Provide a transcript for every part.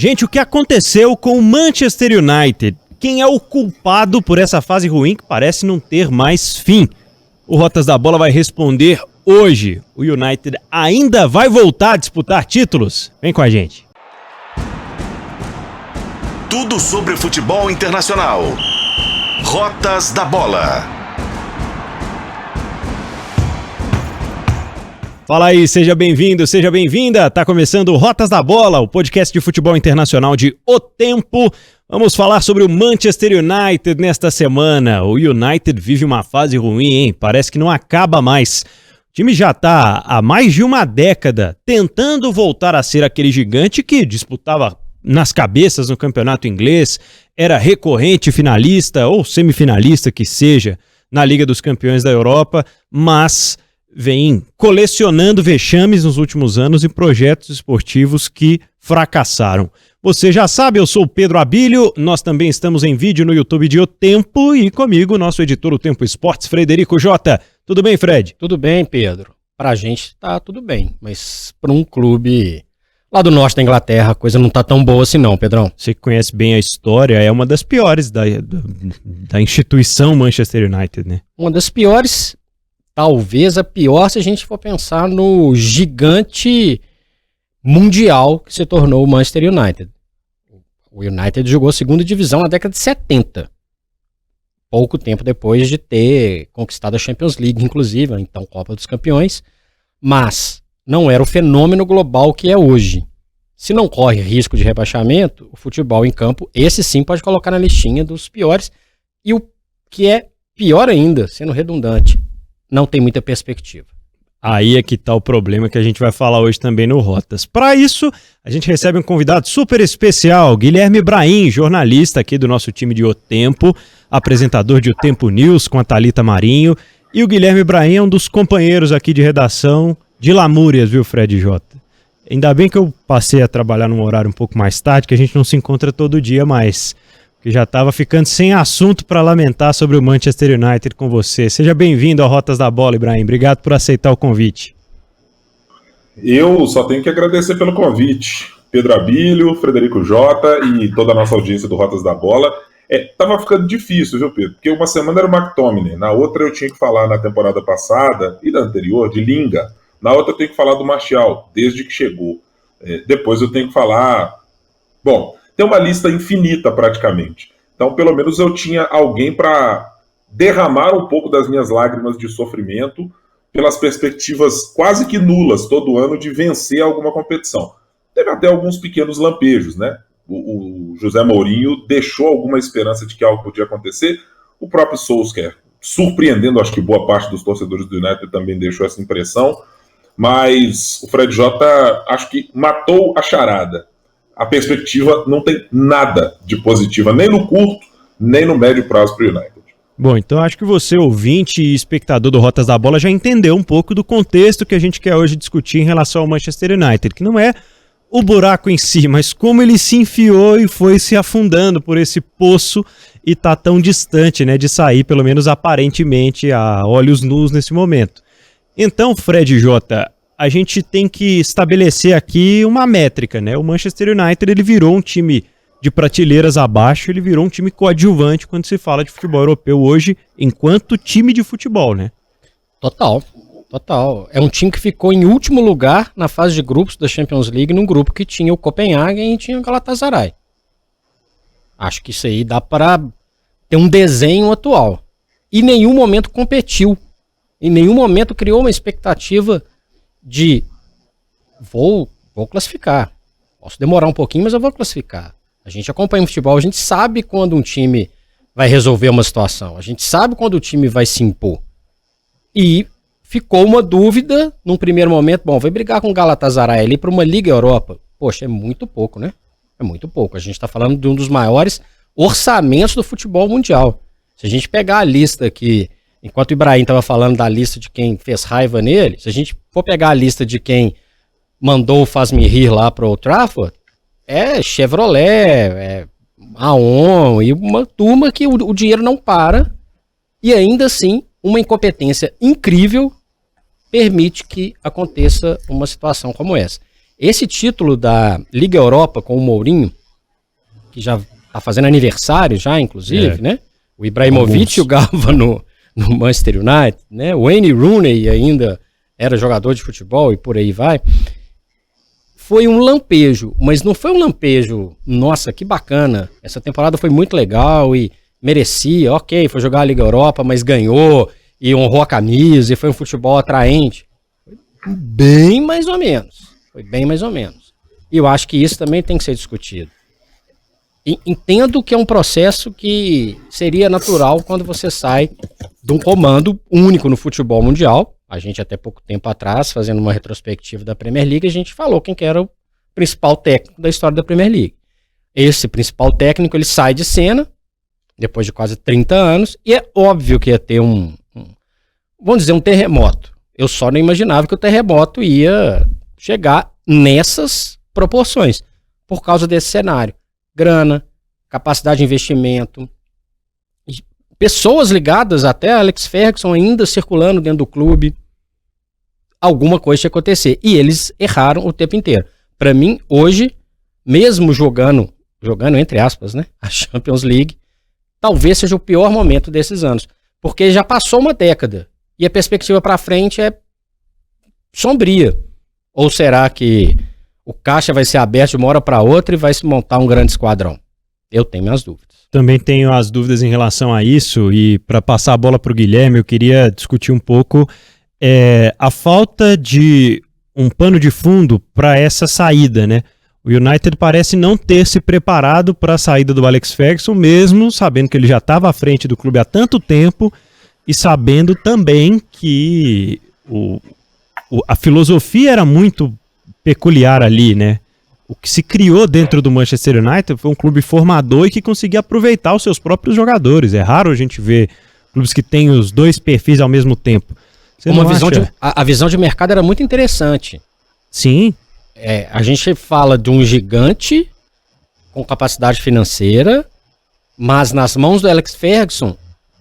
Gente, o que aconteceu com o Manchester United? Quem é o culpado por essa fase ruim que parece não ter mais fim? O Rotas da Bola vai responder hoje. O United ainda vai voltar a disputar títulos? Vem com a gente. Tudo sobre futebol internacional. Rotas da Bola. Fala aí, seja bem-vindo, seja bem-vinda. Tá começando o Rotas da Bola, o podcast de futebol internacional de O Tempo. Vamos falar sobre o Manchester United nesta semana. O United vive uma fase ruim, hein? Parece que não acaba mais. O time já tá há mais de uma década tentando voltar a ser aquele gigante que disputava nas cabeças no campeonato inglês, era recorrente finalista ou semifinalista que seja na Liga dos Campeões da Europa, mas vem colecionando vexames nos últimos anos e projetos esportivos que fracassaram. Você já sabe, eu sou o Pedro Abílio, nós também estamos em vídeo no YouTube de O Tempo e comigo, nosso editor O Tempo Esportes, Frederico Jota. Tudo bem, Fred? Tudo bem, Pedro. Pra gente tá tudo bem, mas pra um clube lá do norte da Inglaterra a coisa não tá tão boa assim não, Pedrão. Você que conhece bem a história, é uma das piores da instituição Manchester United, né? Uma das piores, talvez a pior se a gente for pensar no gigante mundial que se tornou o Manchester United. O United jogou a segunda divisão na década de 70. Pouco tempo depois de ter conquistado a Champions League, inclusive, então Copa dos Campeões, mas não era o fenômeno global que é hoje. Se não corre risco de rebaixamento, o futebol em campo, esse sim pode colocar na listinha dos piores, e o que é pior ainda, sendo redundante, não tem muita perspectiva. Aí é que tá o problema que a gente vai falar hoje também no Rotas. Para isso, a gente recebe um convidado super especial, Guilherme Brahim, jornalista aqui do nosso time de O Tempo, apresentador de O Tempo News com a Thalita Marinho. E o Guilherme Brahim é um dos companheiros aqui de redação de Lamúrias, viu, Fred Jota? Ainda bem que eu passei a trabalhar num horário um pouco mais tarde, que a gente não se encontra todo dia mais, que já estava ficando sem assunto para lamentar sobre o Manchester United com você. Seja bem-vindo ao Rotas da Bola, Ibrahim. Obrigado por aceitar o convite. Eu só tenho que agradecer pelo convite. Pedro Abílio, Frederico Jota e toda a nossa audiência do Rotas da Bola. Tava ficando difícil, viu, Pedro? Porque uma semana era o McTominay, na outra eu tinha que falar na temporada passada e da anterior de Linga, na outra eu tenho que falar do Martial, desde que chegou. Depois eu tenho que falar... Bom, tem uma lista infinita praticamente. Então, pelo menos eu tinha alguém para derramar um pouco das minhas lágrimas de sofrimento pelas perspectivas quase que nulas todo ano de vencer alguma competição. Teve até alguns pequenos lampejos, né? O José Mourinho deixou alguma esperança de que algo podia acontecer. O próprio Solskjaer, surpreendendo, acho que boa parte dos torcedores do United também deixou essa impressão. Mas o Fred Jota, acho que matou a charada. A perspectiva não tem nada de positiva, nem no curto, nem no médio prazo para o United. Bom, então acho que você, ouvinte e espectador do Rotas da Bola, já entendeu um pouco do contexto que a gente quer hoje discutir em relação ao Manchester United, que não é o buraco em si, mas como ele se enfiou e foi se afundando por esse poço e tá tão distante, né, de sair, pelo menos aparentemente, a olhos nus nesse momento. Então, Fred Jota, a gente tem que estabelecer aqui uma métrica, né? O Manchester United, ele virou um time de prateleiras abaixo, ele virou um time coadjuvante quando se fala de futebol europeu hoje, enquanto time de futebol, né? Total. É um time que ficou em último lugar na fase de grupos da Champions League, num grupo que tinha o Copenhagen e tinha o Galatasaray. Acho que isso aí dá para ter um desenho atual. Em nenhum momento competiu. Em nenhum momento criou uma expectativa de vou classificar. Posso demorar um pouquinho, mas eu vou classificar. A gente acompanha o futebol, a gente sabe quando um time vai resolver uma situação. A gente sabe quando o time vai se impor. E ficou uma dúvida num primeiro momento. Bom, vai brigar com o Galatasaray ali para uma Liga Europa. Poxa, é muito pouco, né? É muito pouco. A gente está falando de um dos maiores orçamentos do futebol mundial. Se a gente pegar a lista aqui, enquanto o Ibrahim estava falando da lista de quem fez raiva nele, se a gente for pegar a lista de quem mandou o Faz-me Rir lá para o Old Trafford, é Chevrolet, é Aon e uma turma que o dinheiro não para e ainda assim uma incompetência incrível permite que aconteça uma situação como essa. Esse título da Liga Europa com o Mourinho, que já tá fazendo aniversário já, inclusive, né? O Ibrahimovic jogava no Manchester United, né? O Wayne Rooney ainda era jogador de futebol e por aí vai. Foi um lampejo, mas não foi um lampejo, nossa, que bacana, essa temporada foi muito legal e merecia, ok, foi jogar a Liga Europa, mas ganhou e honrou a camisa e foi um futebol atraente. Foi bem mais ou menos. E eu acho que isso também tem que ser discutido. Entendo que é um processo que seria natural quando você sai de um comando único no futebol mundial. A gente até pouco tempo atrás, fazendo uma retrospectiva da Premier League, a gente falou quem que era o principal técnico da história da Premier League. Esse principal técnico, ele sai de cena, depois de quase 30 anos, e é óbvio que ia ter vamos dizer, um terremoto. Eu só não imaginava que o terremoto ia chegar nessas proporções, por causa desse cenário. Grana, capacidade de investimento, pessoas ligadas até a Alex Ferguson ainda circulando dentro do clube. Alguma coisa tinha que acontecer. E eles erraram o tempo inteiro. Para mim, hoje, mesmo jogando entre aspas, né, a Champions League, talvez seja o pior momento desses anos. Porque já passou uma década. E a perspectiva para frente é sombria. Ou será que o caixa vai ser aberto de uma hora para outra e vai se montar um grande esquadrão? Eu tenho minhas dúvidas. Também tenho as dúvidas em relação a isso, e para passar a bola para o Guilherme, eu queria discutir um pouco a falta de um pano de fundo para essa saída, né? O United parece não ter se preparado para a saída do Alex Ferguson, mesmo sabendo que ele já estava à frente do clube há tanto tempo e sabendo também que a filosofia era muito peculiar ali, né? O que se criou dentro do Manchester United foi um clube formador e que conseguia aproveitar os seus próprios jogadores. É raro a gente ver clubes que têm os dois perfis ao mesmo tempo. A visão de mercado era muito interessante. Sim. A gente fala de um gigante com capacidade financeira, mas nas mãos do Alex Ferguson,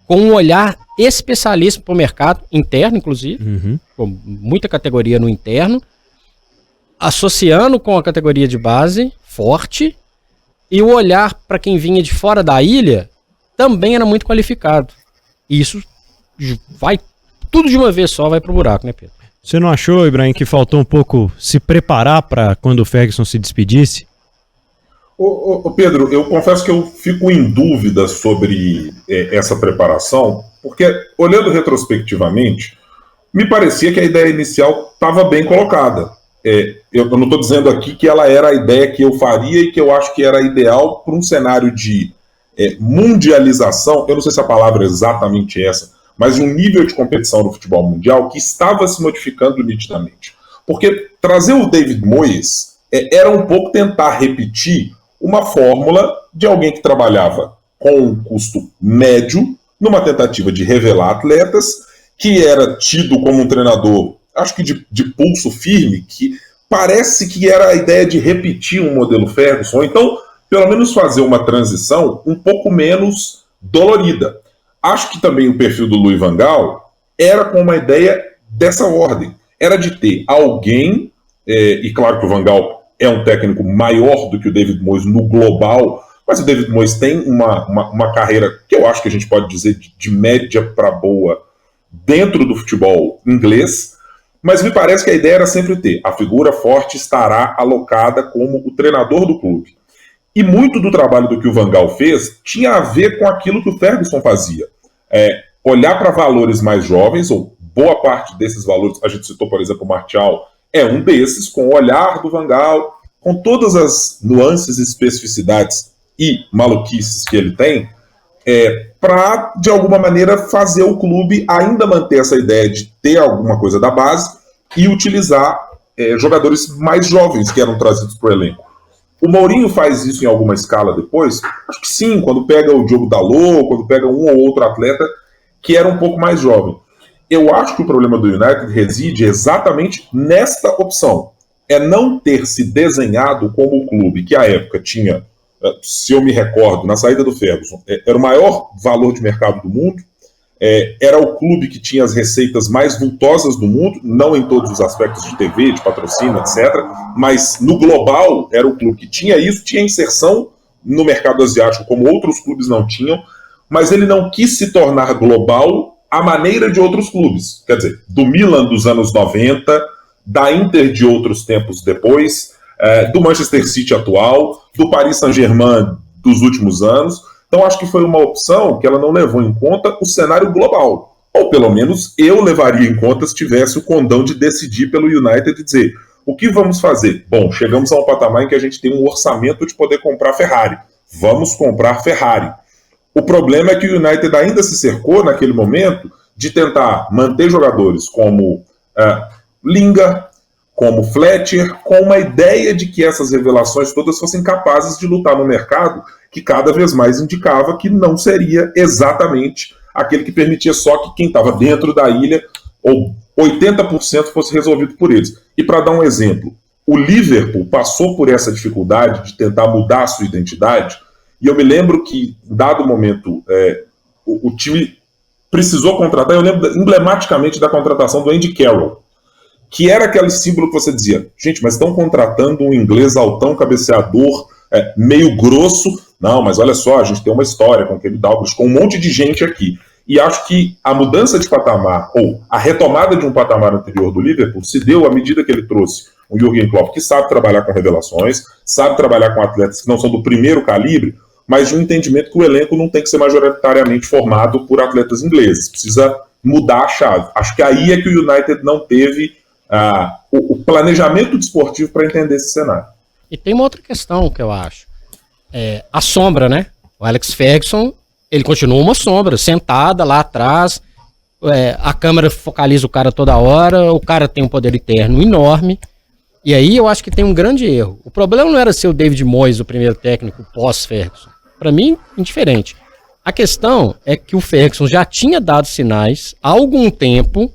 com um olhar especialista para o mercado interno, inclusive, com muita categoria no interno, associando com a categoria de base, forte, e o olhar para quem vinha de fora da ilha também era muito qualificado. E isso vai, tudo de uma vez só, vai pro buraco, né, Pedro? Você não achou, Ibrahim, que faltou um pouco se preparar para quando o Ferguson se despedisse? Ô Pedro, eu confesso que eu fico em dúvida sobre essa preparação, porque olhando retrospectivamente, me parecia que a ideia inicial estava bem colocada. Eu não estou dizendo aqui que ela era a ideia que eu faria e que eu acho que era ideal para um cenário de mundialização, eu não sei se a palavra é exatamente essa, mas de um nível de competição no futebol mundial que estava se modificando nitidamente. Porque trazer o David Moyes era um pouco tentar repetir uma fórmula de alguém que trabalhava com um custo médio, numa tentativa de revelar atletas, que era tido como um treinador, acho que de pulso firme, que parece que era a ideia de repetir um modelo Ferguson, ou então, pelo menos fazer uma transição um pouco menos dolorida. Acho que também o perfil do Louis van Gaal era com uma ideia dessa ordem. Era de ter alguém, e claro que o Van Gaal é um técnico maior do que o David Moyes no global, mas o David Moyes tem uma carreira que eu acho que a gente pode dizer de média para boa dentro do futebol inglês, mas me parece que a ideia era sempre ter a figura forte estará alocada como o treinador do clube. E muito do trabalho do que o Van Gaal fez tinha a ver com aquilo que o Ferguson fazia. Olhar para valores mais jovens, ou boa parte desses valores, a gente citou, por exemplo, o Martial, é um desses, com o olhar do Van Gaal, com todas as nuances e especificidades e maluquices que ele tem, para, de alguma maneira, fazer o clube ainda manter essa ideia de ter alguma coisa da base e utilizar jogadores mais jovens que eram trazidos para o elenco. O Mourinho faz isso em alguma escala depois? Acho que sim, quando pega o Diogo Dalot, quando pega um ou outro atleta que era um pouco mais jovem. Eu acho que o problema do United reside exatamente nesta opção. É não ter se desenhado como o clube que à época tinha, se eu me recordo, na saída do Ferguson, era o maior valor de mercado do mundo, era o clube que tinha as receitas mais vultosas do mundo, não em todos os aspectos de TV, de patrocínio, etc., mas no global era o clube que tinha isso, tinha inserção no mercado asiático como outros clubes não tinham, mas ele não quis se tornar global à maneira de outros clubes, quer dizer, do Milan dos anos 90, da Inter de outros tempos depois, do Manchester City atual, do Paris Saint-Germain dos últimos anos. Então acho que foi uma opção que ela não levou em conta o cenário global. Ou pelo menos eu levaria em conta se tivesse o condão de decidir pelo United e dizer, o que vamos fazer? Bom, chegamos a um patamar em que a gente tem um orçamento de poder comprar Ferrari. Vamos comprar Ferrari. O problema é que o United ainda se cercou naquele momento de tentar manter jogadores como Lingard, como Fletcher, com uma ideia de que essas revelações todas fossem capazes de lutar no mercado, que cada vez mais indicava que não seria exatamente aquele que permitia só que quem estava dentro da ilha, ou 80% fosse resolvido por eles. E para dar um exemplo, o Liverpool passou por essa dificuldade de tentar mudar a sua identidade, e eu me lembro que, dado momento, o time precisou contratar, eu lembro emblematicamente da contratação do Andy Carroll, que era aquele símbolo que você dizia, gente, mas estão contratando um inglês altão, cabeceador, meio grosso. Não, mas olha só, a gente tem uma história com aquele Dalglish, com um monte de gente aqui. E acho que a mudança de patamar, ou a retomada de um patamar anterior do Liverpool, se deu à medida que ele trouxe um Jürgen Klopp que sabe trabalhar com revelações, sabe trabalhar com atletas que não são do primeiro calibre, mas de um entendimento que o elenco não tem que ser majoritariamente formado por atletas ingleses. Precisa mudar a chave. Acho que aí é que o United não teve o planejamento desportivo para entender esse cenário. E tem uma outra questão que eu acho. A sombra, né? O Alex Ferguson, ele continua uma sombra, sentada lá atrás, a câmera focaliza o cara toda hora, o cara tem um poder interno enorme, e aí eu acho que tem um grande erro. O problema não era ser o David Moyes, o primeiro técnico pós-Ferguson. Para mim, indiferente. A questão é que o Ferguson já tinha dado sinais há algum tempo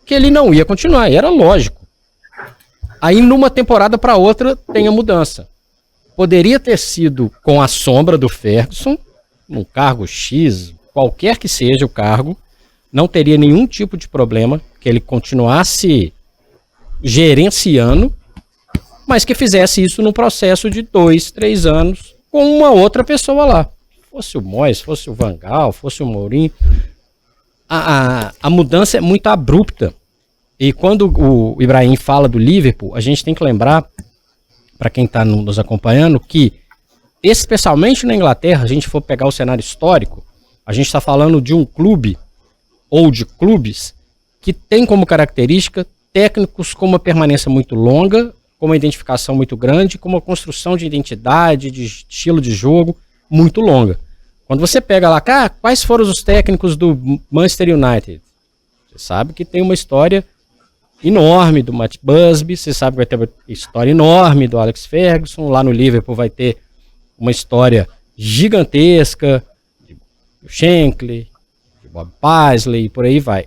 que ele não ia continuar, e era lógico. Aí numa temporada para outra tem a mudança. Poderia ter sido com a sombra do Ferguson, num cargo X, qualquer que seja o cargo, não teria nenhum tipo de problema que ele continuasse gerenciando, mas que fizesse isso num processo de 2, 3 anos com uma outra pessoa lá. Fosse o Moyes, fosse o Van Gaal, fosse o Mourinho. A mudança é muito abrupta. E quando o Ibrahim fala do Liverpool, a gente tem que lembrar, para quem está nos acompanhando, que especialmente na Inglaterra, a gente for pegar o cenário histórico, a gente está falando de um clube ou de clubes que tem como característica técnicos com uma permanência muito longa, com uma identificação muito grande, com uma construção de identidade, de estilo de jogo muito longa. Quando você pega lá, quais foram os técnicos do Manchester United? Você sabe que tem uma história enorme do Matt Busby, você sabe que vai ter uma história enorme do Alex Ferguson, lá no Liverpool vai ter uma história gigantesca de Shankly, de Bob Paisley, e por aí vai.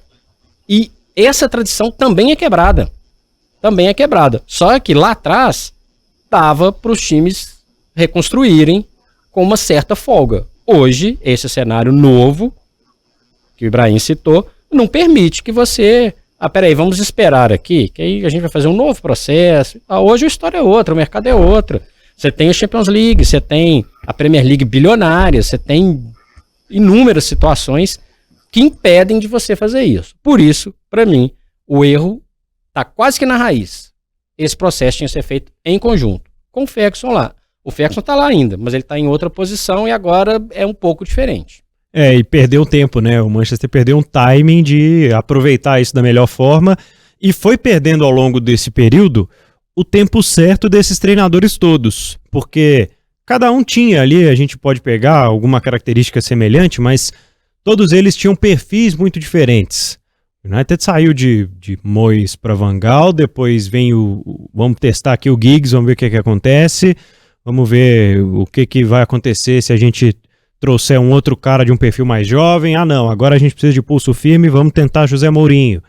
E essa tradição também é quebrada. Também é quebrada. Só que lá atrás dava para os times reconstruírem com uma certa folga. Hoje, esse cenário novo, que o Ibrahim citou, não permite que você... peraí, vamos esperar aqui, que aí a gente vai fazer um novo processo. Hoje a história é outra, o mercado é outra. Você tem a Champions League, você tem a Premier League bilionária, você tem inúmeras situações que impedem de você fazer isso. Por isso, para mim, o erro está quase que na raiz. Esse processo tinha que ser feito em conjunto, com o Ferguson lá. O Ferguson está lá ainda, mas ele está em outra posição e agora é um pouco diferente. E perdeu tempo, né? O Manchester perdeu um timing de aproveitar isso da melhor forma e foi perdendo ao longo desse período o tempo certo desses treinadores todos, porque cada um tinha ali, a gente pode pegar alguma característica semelhante, mas todos eles tinham perfis muito diferentes. O United saiu de Moyes para Van Gaal, depois vem vamos testar aqui o Giggs, vamos ver o que acontece, vamos ver o que vai acontecer se a gente trouxer um outro cara de um perfil mais jovem. Não, agora a gente precisa de pulso firme, vamos tentar José Mourinho.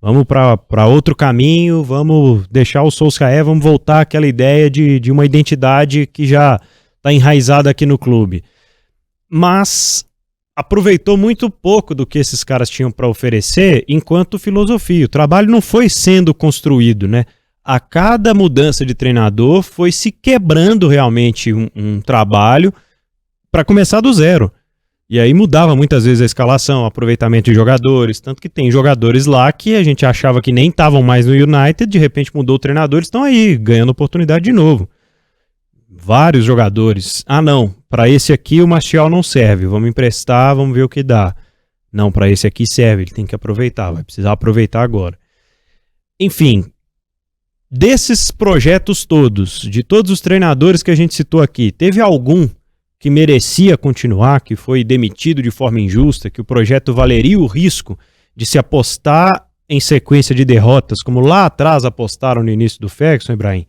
Vamos para outro caminho, vamos deixar o Solskjaer, vamos voltar àquela ideia de uma identidade que já está enraizada aqui no clube. Mas aproveitou muito pouco do que esses caras tinham para oferecer enquanto filosofia. O trabalho não foi sendo construído, né? A cada mudança de treinador foi se quebrando realmente um trabalho para começar do zero. E aí mudava muitas vezes a escalação, o aproveitamento de jogadores, tanto que tem jogadores lá que a gente achava que nem estavam mais no United, de repente mudou o treinador, estão aí, ganhando oportunidade de novo. Vários jogadores. Ah não, para esse aqui o Martial não serve, vamos emprestar, vamos ver o que dá. Não, para esse aqui serve, ele tem que aproveitar, vai precisar aproveitar agora. Enfim, desses projetos todos, de todos os treinadores que a gente citou aqui, teve algum que merecia continuar, que foi demitido de forma injusta, que o projeto valeria o risco de se apostar em sequência de derrotas, como lá atrás apostaram no início do Ferguson, Ibrahim?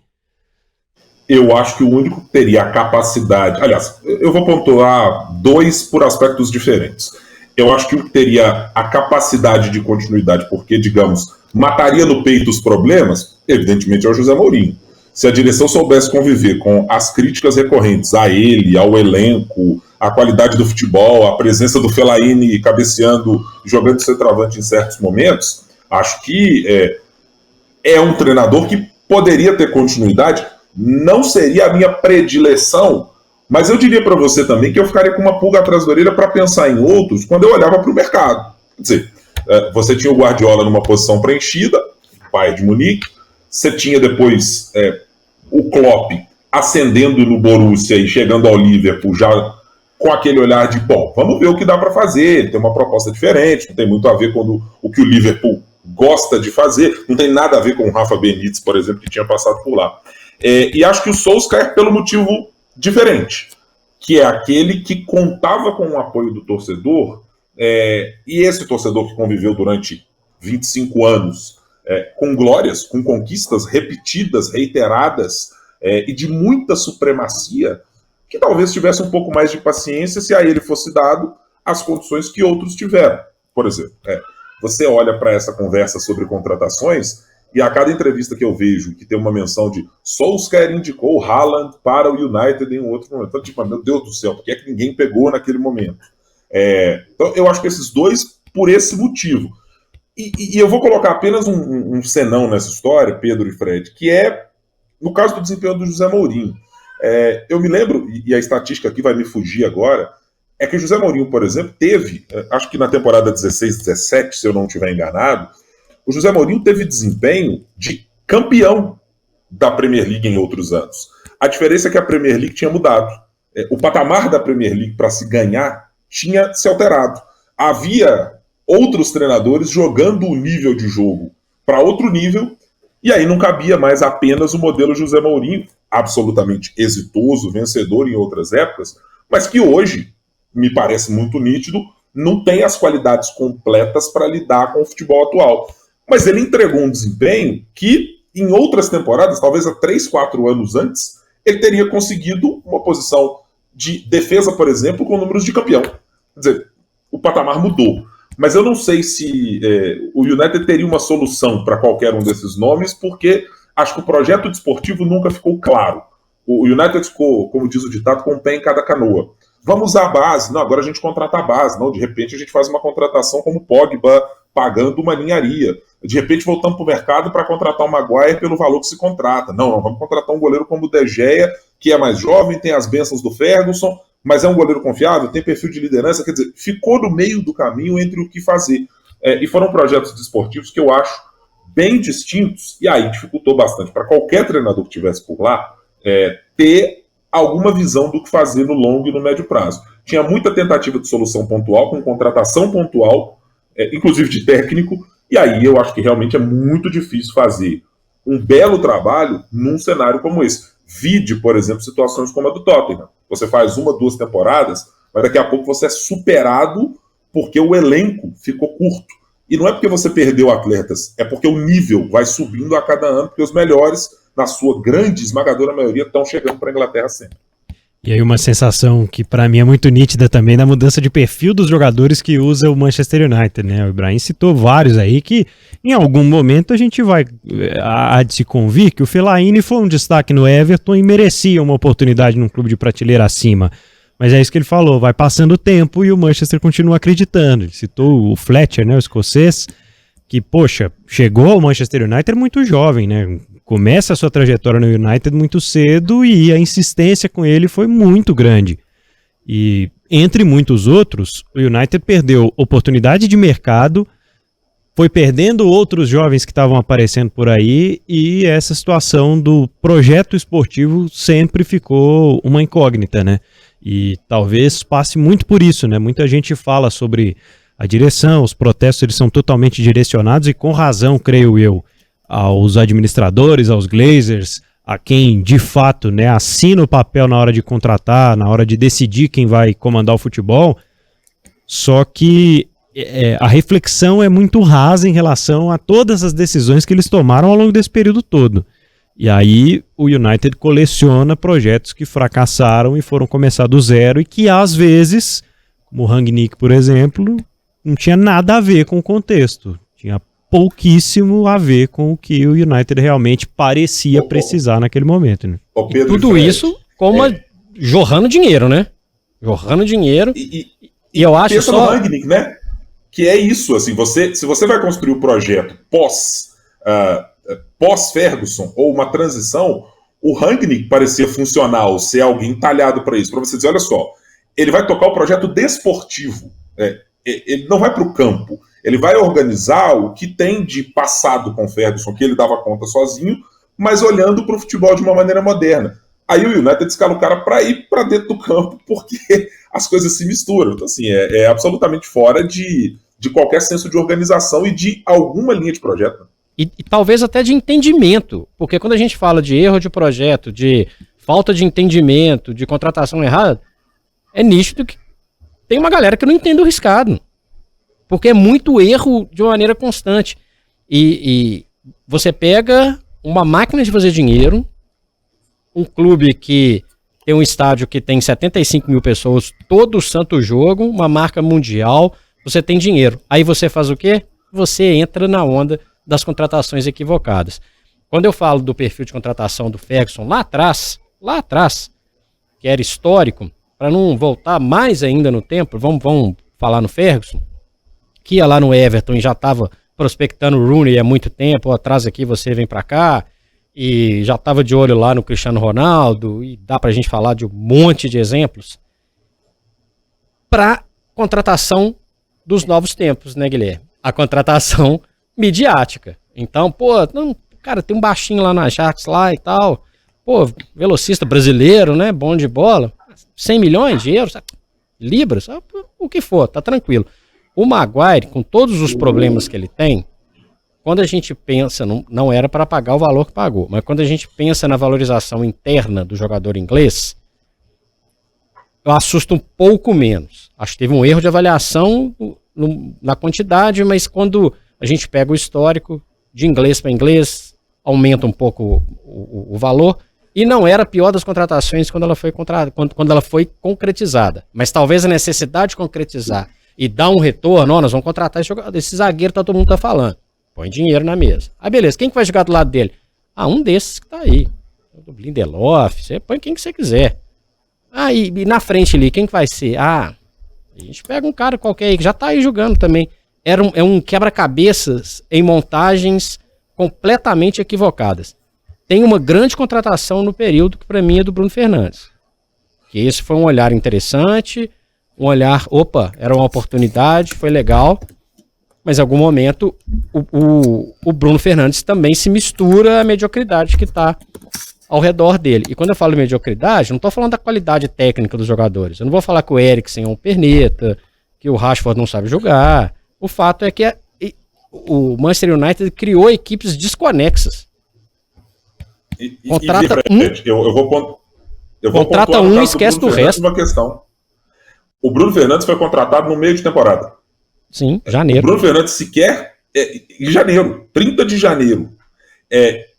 Eu acho que o único que teria a capacidade... Aliás, eu vou pontuar 2 por aspectos diferentes. Eu acho que o que teria a capacidade de continuidade, porque, digamos, mataria no peito os problemas, evidentemente é o José Mourinho. Se a direção soubesse conviver com as críticas recorrentes a ele, ao elenco, a qualidade do futebol, a presença do Fellaini cabeceando, jogando centroavante em certos momentos, acho que é um treinador que poderia ter continuidade. Não seria a minha predileção, mas eu diria para você também que eu ficaria com uma pulga atrás da orelha para pensar em outros quando eu olhava para o mercado. Quer dizer, você tinha o Guardiola numa posição preenchida, o Bayern de Munique. Você tinha depois o Klopp ascendendo no Borussia e chegando ao Liverpool já com aquele olhar de, bom, vamos ver o que dá para fazer, ele tem uma proposta diferente, não tem muito a ver com o que o Liverpool gosta de fazer, não tem nada a ver com o Rafa Benítez, por exemplo, que tinha passado por lá. E acho que o Solskjaer pelo motivo diferente, que é aquele que contava com o apoio do torcedor, e esse torcedor que conviveu durante 25 anos com glórias, com conquistas repetidas, reiteradas, e de muita supremacia, que talvez tivesse um pouco mais de paciência se a ele fosse dado as condições que outros tiveram. Por exemplo, você olha para essa conversa sobre contratações, e a cada entrevista que eu vejo que tem uma menção de Solskjaer indicou Haaland para o United em um outro momento. Então, tipo, meu Deus do céu, por que é que ninguém pegou naquele momento? Então, eu acho que esses dois, por esse motivo. E eu vou colocar apenas um senão nessa história, Pedro e Fred, que é no caso do desempenho do José Mourinho. Eu me lembro, e a estatística aqui vai me fugir agora, é que o José Mourinho, por exemplo, teve, acho que na temporada 16-17, se eu não estiver enganado, o José Mourinho teve desempenho de campeão da Premier League em outros anos. A diferença é que a Premier League tinha mudado. O patamar da Premier League para se ganhar tinha se alterado. Havia outros treinadores jogando o nível de jogo para outro nível, e aí não cabia mais apenas o modelo José Mourinho, absolutamente exitoso, vencedor em outras épocas, mas que hoje, me parece muito nítido, não tem as qualidades completas para lidar com o futebol atual. Mas ele entregou um desempenho que, em outras temporadas, talvez há 3, 4 anos antes, ele teria conseguido uma posição de defesa, por exemplo, com números de campeão. Quer dizer, o patamar mudou. Mas eu não sei se o United teria uma solução para qualquer um desses nomes, porque acho que o projeto desportivo nunca ficou claro. O United ficou, como diz o ditado, com um pé em cada canoa. Vamos usar a base. Não, agora a gente contrata a base. Não, de repente a gente faz uma contratação como o Pogba, pagando uma ninharia. De repente voltamos para o mercado para contratar o Maguire pelo valor que se contrata. Não, vamos contratar um goleiro como o De Gea, que é mais jovem, tem as bênçãos do Ferguson, mas é um goleiro confiável, tem perfil de liderança. Quer dizer, ficou no meio do caminho entre o que fazer. E foram projetos desportivos que eu acho bem distintos, e aí dificultou bastante para qualquer treinador que estivesse por lá ter alguma visão do que fazer no longo e no médio prazo. Tinha muita tentativa de solução pontual, com contratação pontual, inclusive de técnico, e aí eu acho que realmente é muito difícil fazer um belo trabalho num cenário como esse. Vide, por exemplo, situações como a do Tottenham. Você faz 1, 2 temporadas, mas daqui a pouco você é superado porque o elenco ficou curto. E não é porque você perdeu atletas, é porque o nível vai subindo a cada ano, porque os melhores, na sua grande, esmagadora maioria, estão chegando para a Inglaterra sempre. E aí uma sensação que para mim é muito nítida também da mudança de perfil dos jogadores que usa o Manchester United, né? O Ibrahim citou vários aí que em algum momento a gente vai há de se convir que o Fellaini foi um destaque no Everton e merecia uma oportunidade num clube de prateleira acima. Mas é isso que ele falou, vai passando o tempo e o Manchester continua acreditando. Ele citou o Fletcher, né, o escocês, que, poxa, chegou ao Manchester United muito jovem, né? Começa a sua trajetória no United muito cedo e a insistência com ele foi muito grande. E, entre muitos outros, o United perdeu oportunidade de mercado, foi perdendo outros jovens que estavam aparecendo por aí e essa situação do projeto esportivo sempre ficou uma incógnita, né? E talvez passe muito por isso, né? Muita gente fala sobre a direção, os protestos eles são totalmente direcionados e com razão, creio eu, aos administradores, aos Glazers, a quem de fato, né, assina o papel na hora de contratar, na hora de decidir quem vai comandar o futebol. Só que a reflexão é muito rasa em relação a todas as decisões que eles tomaram ao longo desse período todo. E aí o United coleciona projetos que fracassaram e foram começar do zero e que às vezes, como o Rangnick, por exemplo, não tinha nada a ver com o contexto. Tinha pouquíssimo a ver com o que o United realmente parecia precisar naquele momento. Né? Pedro, tudo isso como jorrando dinheiro, né? Jorrando dinheiro. E eu acho pensa só... no Rangnick, né? Que é isso, assim, se você vai construir o projeto pós-Ferguson ou uma transição, o Rangnick parecia funcional, ser alguém talhado para isso. Para você dizer, olha só, ele vai tocar o projeto desportivo, ele não vai para o campo, ele vai organizar o que tem de passado com o Ferguson, que ele dava conta sozinho, mas olhando para o futebol de uma maneira moderna. Aí o United escala o cara para ir para dentro do campo, porque as coisas se misturam. Então, assim, é absolutamente fora de qualquer senso de organização e de alguma linha de projeto. E talvez até de entendimento, porque quando a gente fala de erro de projeto, de falta de entendimento, de contratação errada, é nítido que tem uma galera que não entende o riscado. Porque é muito erro de uma maneira constante. E você pega uma máquina de fazer dinheiro, um clube que tem um estádio que tem 75 mil pessoas todo santo jogo, uma marca mundial, você tem dinheiro. Aí você faz o quê? Você entra na onda das contratações equivocadas. Quando eu falo do perfil de contratação do Ferguson lá atrás, que era histórico, para não voltar mais ainda no tempo, vamos falar no Ferguson, que ia lá no Everton e já estava prospectando o Rooney há muito tempo, atrás aqui você vem para cá, e já estava de olho lá no Cristiano Ronaldo, e dá pra gente falar de um monte de exemplos, para contratação dos novos tempos, né, Guilherme? A contratação midiática. Então, cara, tem um baixinho lá na Ajax lá e tal, velocista brasileiro, né, bom de bola, 100 milhões de euros, libras, o que for, tá tranquilo. O Maguire, com todos os problemas que ele tem, quando a gente pensa, não era para pagar o valor que pagou, mas quando a gente pensa na valorização interna do jogador inglês, eu assusto um pouco menos. Acho que teve um erro de avaliação na quantidade, mas quando a gente pega o histórico de inglês para inglês, aumenta um pouco o valor, e não era a pior das contratações quando ela foi concretizada. Mas talvez a necessidade de concretizar e dar um retorno, nós vamos contratar esse zagueiro que todo mundo tá falando. Põe dinheiro na mesa. Ah, beleza, quem que vai jogar do lado dele? Um desses que tá aí. Do Lindelof, você põe quem que você quiser. E na frente ali, quem que vai ser? A gente pega um cara qualquer aí que já tá aí jogando também. É um quebra-cabeças em montagens completamente equivocadas. Tem uma grande contratação no período que para mim é do Bruno Fernandes. Que esse foi um olhar interessante, um olhar, era uma oportunidade, foi legal. Mas em algum momento o Bruno Fernandes também se mistura à mediocridade que está ao redor dele. E quando eu falo mediocridade, não estou falando da qualidade técnica dos jogadores. Eu não vou falar que o Eriksen é um perneta, que o Rashford não sabe jogar. O fato é que o Manchester United criou equipes desconexas. Contrata um e esquece do resto. Uma questão. O Bruno Fernandes foi contratado no meio de temporada. Sim, janeiro. O Bruno Fernandes sequer em janeiro, 30 de janeiro.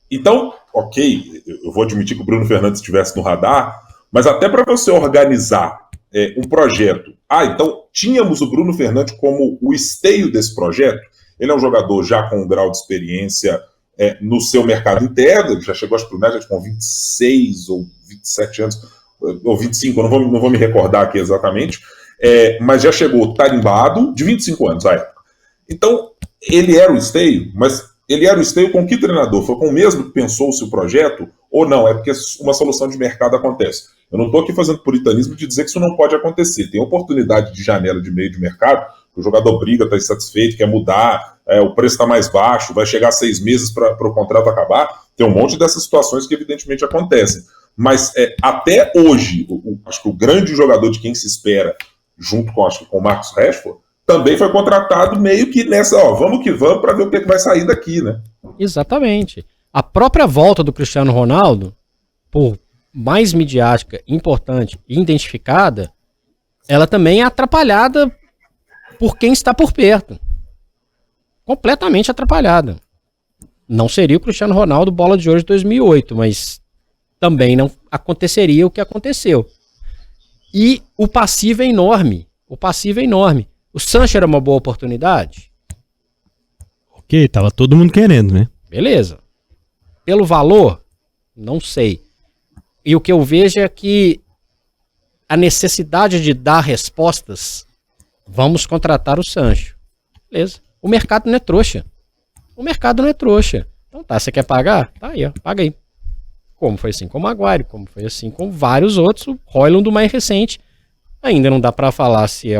Então, ok, eu vou admitir que o Bruno Fernandes estivesse no radar, mas até para você organizar um projeto. Então tínhamos o Bruno Fernandes como o esteio desse projeto. Ele é um jogador já com um grau de experiência no seu mercado interno, ele já chegou acho, pro United com 26 ou 27 anos. ou 25, eu não vou me recordar aqui exatamente, mas já chegou tarimbado de 25 anos à época. Então, ele era o esteio, mas ele era o esteio com que treinador? Foi com o mesmo que pensou-se o projeto? Ou não? É porque uma solução de mercado acontece. Eu não estou aqui fazendo puritanismo de dizer que isso não pode acontecer. Tem oportunidade de janela de meio de mercado, o jogador briga, está insatisfeito, quer mudar, o preço está mais baixo, vai chegar a 6 meses para o contrato acabar. Tem um monte dessas situações que evidentemente acontecem. Mas até hoje, acho que o grande jogador de quem se espera, junto com o Marcus Rashford, também foi contratado meio que nessa, vamos que vamos para ver o que vai sair daqui, né? Exatamente. A própria volta do Cristiano Ronaldo, por mais midiática, importante e identificada, ela também é atrapalhada por quem está por perto. Completamente atrapalhada. Não seria o Cristiano Ronaldo bola de ouro de 2008, mas também não aconteceria o que aconteceu. E o passivo é enorme. O Sancho era uma boa oportunidade? Ok, tava todo mundo querendo, né? Beleza. Pelo valor? Não sei. E o que eu vejo é que a necessidade de dar respostas, vamos contratar o Sancho. Beleza. O mercado não é trouxa. Então tá, você quer pagar? Tá aí, ó, paga aí. Como foi assim com o Maguire, como foi assim com vários outros, o Højlund mais recente. Ainda não dá pra falar se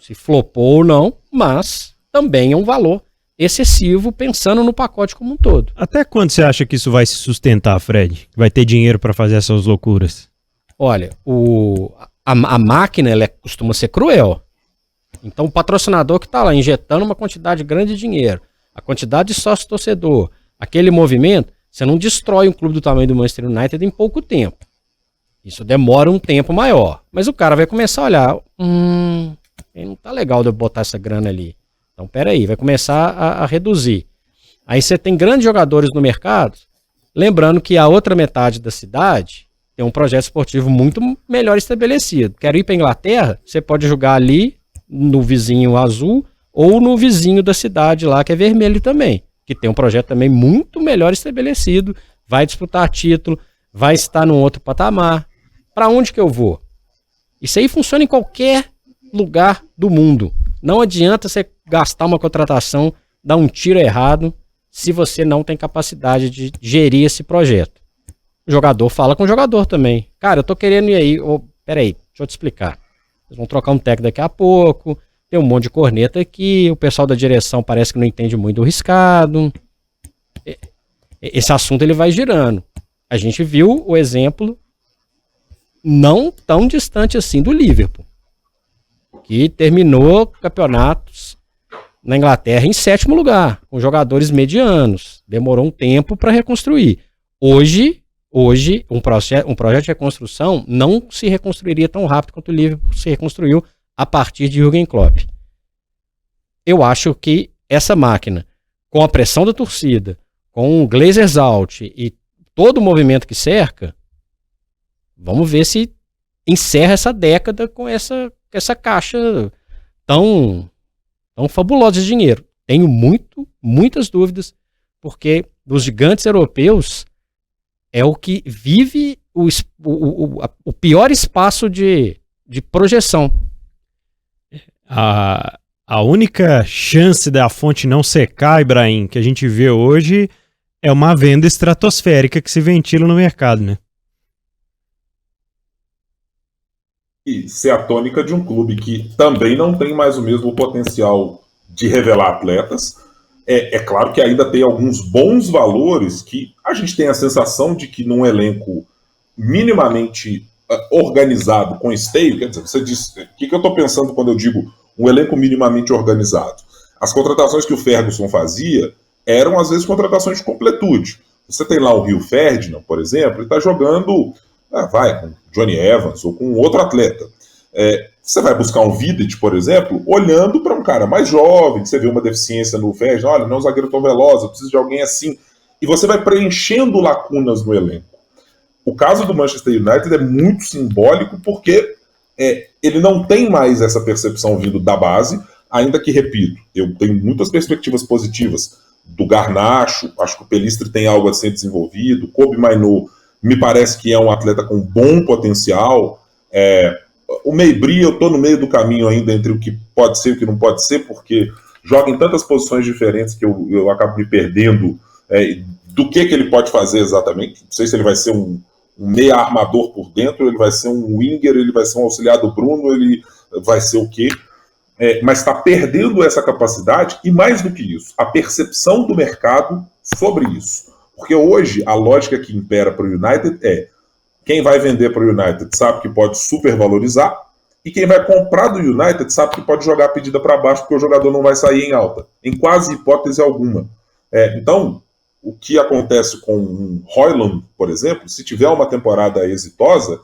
se flopou ou não, mas também é um valor excessivo pensando no pacote como um todo. Até quando você acha que isso vai se sustentar, Fred? Vai ter dinheiro para fazer essas loucuras? Olha, a máquina costuma ser cruel. Então o patrocinador que está lá injetando uma quantidade grande de dinheiro, a quantidade de sócio-torcedor, aquele movimento, você não destrói um clube do tamanho do Manchester United em pouco tempo. Isso demora um tempo maior. Mas o cara vai começar a olhar, não tá legal de eu botar essa grana ali. Então peraí, vai começar a reduzir. Aí você tem grandes jogadores no mercado, lembrando que a outra metade da cidade tem um projeto esportivo muito melhor estabelecido. Quero ir para Inglaterra, você pode jogar ali no vizinho azul ou no vizinho da cidade lá, que é vermelho também, que tem um projeto também muito melhor estabelecido, vai disputar título, vai estar num outro patamar. Para onde que eu vou? Isso aí funciona em qualquer lugar do mundo. Não adianta você gastar uma contratação, dar um tiro errado, se você não tem capacidade de gerir esse projeto. O jogador fala com o jogador também. Cara, eu tô querendo ir aí. Peraí, deixa eu te explicar. Eles vão trocar um técnico daqui a pouco, tem um monte de corneta aqui, o pessoal da direção parece que não entende muito do riscado. Esse assunto ele vai girando. A gente viu o exemplo não tão distante assim do Liverpool, que terminou campeonatos na Inglaterra em 7º lugar, com jogadores medianos. Demorou um tempo para reconstruir. Hoje um projeto de reconstrução não se reconstruiria tão rápido quanto o Liverpool se reconstruiu a partir de Jürgen Klopp. Eu acho que essa máquina, com a pressão da torcida, com o Glazers out e todo o movimento que cerca, vamos ver se encerra essa década com essa caixa tão fabulosa de dinheiro. Tenho muitas dúvidas, porque dos gigantes europeus é o que vive o pior espaço de projeção. A única chance da fonte não secar, Ibrahim, que a gente vê hoje é uma venda estratosférica que se ventila no mercado, né? E ser a tônica de um clube que também não tem mais o mesmo potencial de revelar atletas. É claro que ainda tem alguns bons valores que a gente tem a sensação de que num elenco minimamente organizado, com esteio, quer dizer, você diz, o que eu estou pensando quando eu digo um elenco minimamente organizado? As contratações que o Ferguson fazia eram às vezes contratações de completude. Você tem lá o Rio Ferdinand, por exemplo, ele está jogando, com Johnny Evans ou com outro atleta. Você vai buscar um Vidic, por exemplo, olhando para um cara mais jovem, que você vê uma deficiência no Ferdinand, olha, não é um zagueiro tão veloz, eu preciso de alguém assim. E você vai preenchendo lacunas no elenco. O caso do Manchester United é muito simbólico porque ele não tem mais essa percepção vindo da base, ainda que, repito, eu tenho muitas perspectivas positivas do Garnacho, acho que o Pelistri tem algo a ser desenvolvido, Kobbie Mainoo me parece que é um atleta com bom potencial. O Mejbri, eu estou no meio do caminho ainda entre o que pode ser e o que não pode ser, porque joga em tantas posições diferentes que eu acabo me perdendo do que ele pode fazer exatamente. Não sei se ele vai ser um meia armador por dentro, ele vai ser um winger, ele vai ser um auxiliar do Bruno, ele vai ser o quê? Mas está perdendo essa capacidade, e mais do que isso, a percepção do mercado sobre isso. Porque hoje a lógica que impera para o United é: quem vai vender para o United sabe que pode supervalorizar, e quem vai comprar do United sabe que pode jogar a pedida para baixo, porque o jogador não vai sair em alta, em quase hipótese alguma. Então, o que acontece com um Højlund, por exemplo, se tiver uma temporada exitosa,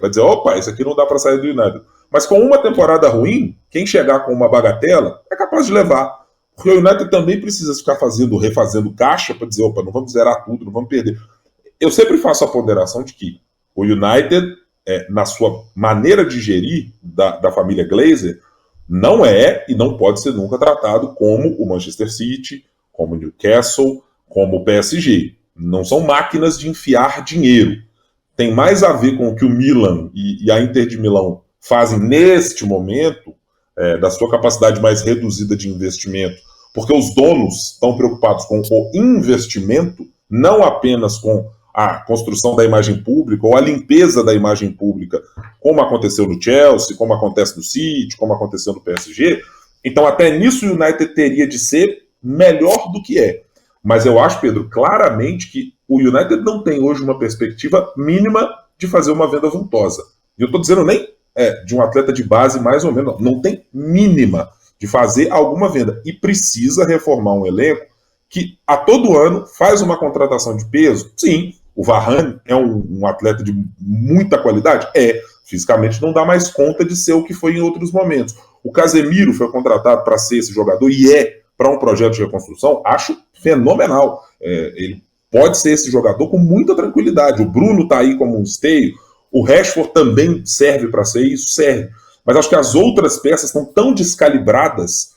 vai dizer, opa, isso aqui não dá para sair do United. Mas com uma temporada ruim, quem chegar com uma bagatela é capaz de levar. Porque o United também precisa ficar refazendo caixa para dizer, opa, não vamos zerar tudo, não vamos perder. Eu sempre faço a ponderação de que o United, na sua maneira de gerir da família Glazer, não é e não pode ser nunca tratado como o Manchester City, como o Newcastle, como o PSG. Não são máquinas de enfiar dinheiro. Tem mais a ver com o que o Milan e a Inter de Milão fazem neste momento, da sua capacidade mais reduzida de investimento, porque os donos estão preocupados com o investimento, não apenas com a construção da imagem pública ou a limpeza da imagem pública, como aconteceu no Chelsea, como acontece no City, como aconteceu no PSG. Então, até nisso o United teria de ser melhor do que é. Mas eu acho, Pedro, claramente que o United não tem hoje uma perspectiva mínima de fazer uma venda vultosa. E eu estou dizendo nem de um atleta de base, mais ou menos, não tem mínima de fazer alguma venda. E precisa reformar um elenco que a todo ano faz uma contratação de peso. Sim, o Varane é um atleta de muita qualidade? Fisicamente não dá mais conta de ser o que foi em outros momentos. O Casemiro foi contratado para ser esse jogador e para um projeto de reconstrução, acho fenomenal. Ele pode ser esse jogador com muita tranquilidade. O Bruno está aí como um esteio, o Rashford também serve para ser isso, serve. Mas acho que as outras peças estão tão descalibradas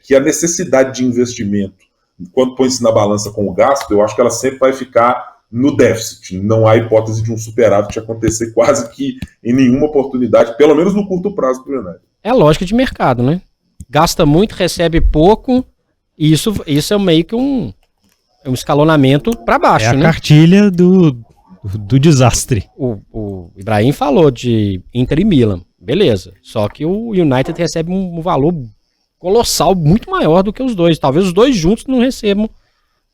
que a necessidade de investimento, quando põe-se na balança com o gasto, eu acho que ela sempre vai ficar no déficit. Não há hipótese de um superávit acontecer quase que em nenhuma oportunidade, pelo menos no curto prazo para o United. É a lógica de mercado, né? Gasta muito, recebe pouco, e isso é meio que um escalonamento para baixo, né? É a cartilha do desastre. O Ibrahim falou de Inter e Milan, beleza. Só que o United recebe um valor colossal, muito maior do que os dois. Talvez os dois juntos não recebam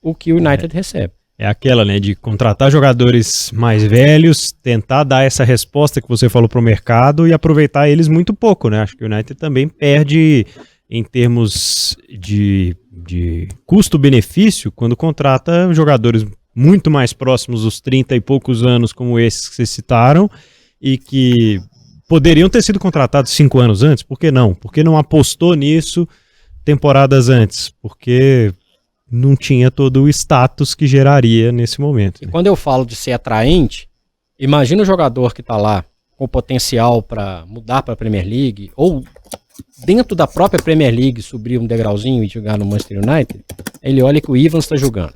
o que o United recebe. É aquela, né, de contratar jogadores mais velhos, tentar dar essa resposta que você falou pro mercado e aproveitar eles muito pouco, né? Acho que o United também perde em termos de custo-benefício quando contrata jogadores muito mais próximos dos 30 e poucos anos, como esses que vocês citaram, e que poderiam ter sido contratados 5 anos antes. Por que não? Por que não apostou nisso temporadas antes? Porque não tinha todo o status que geraria nesse momento. E quando eu falo de ser atraente, imagina o jogador que está lá com potencial para mudar para a Premier League, ou dentro da própria Premier League subir um degrauzinho e jogar no Manchester United. Ele olha que o Evans está jogando.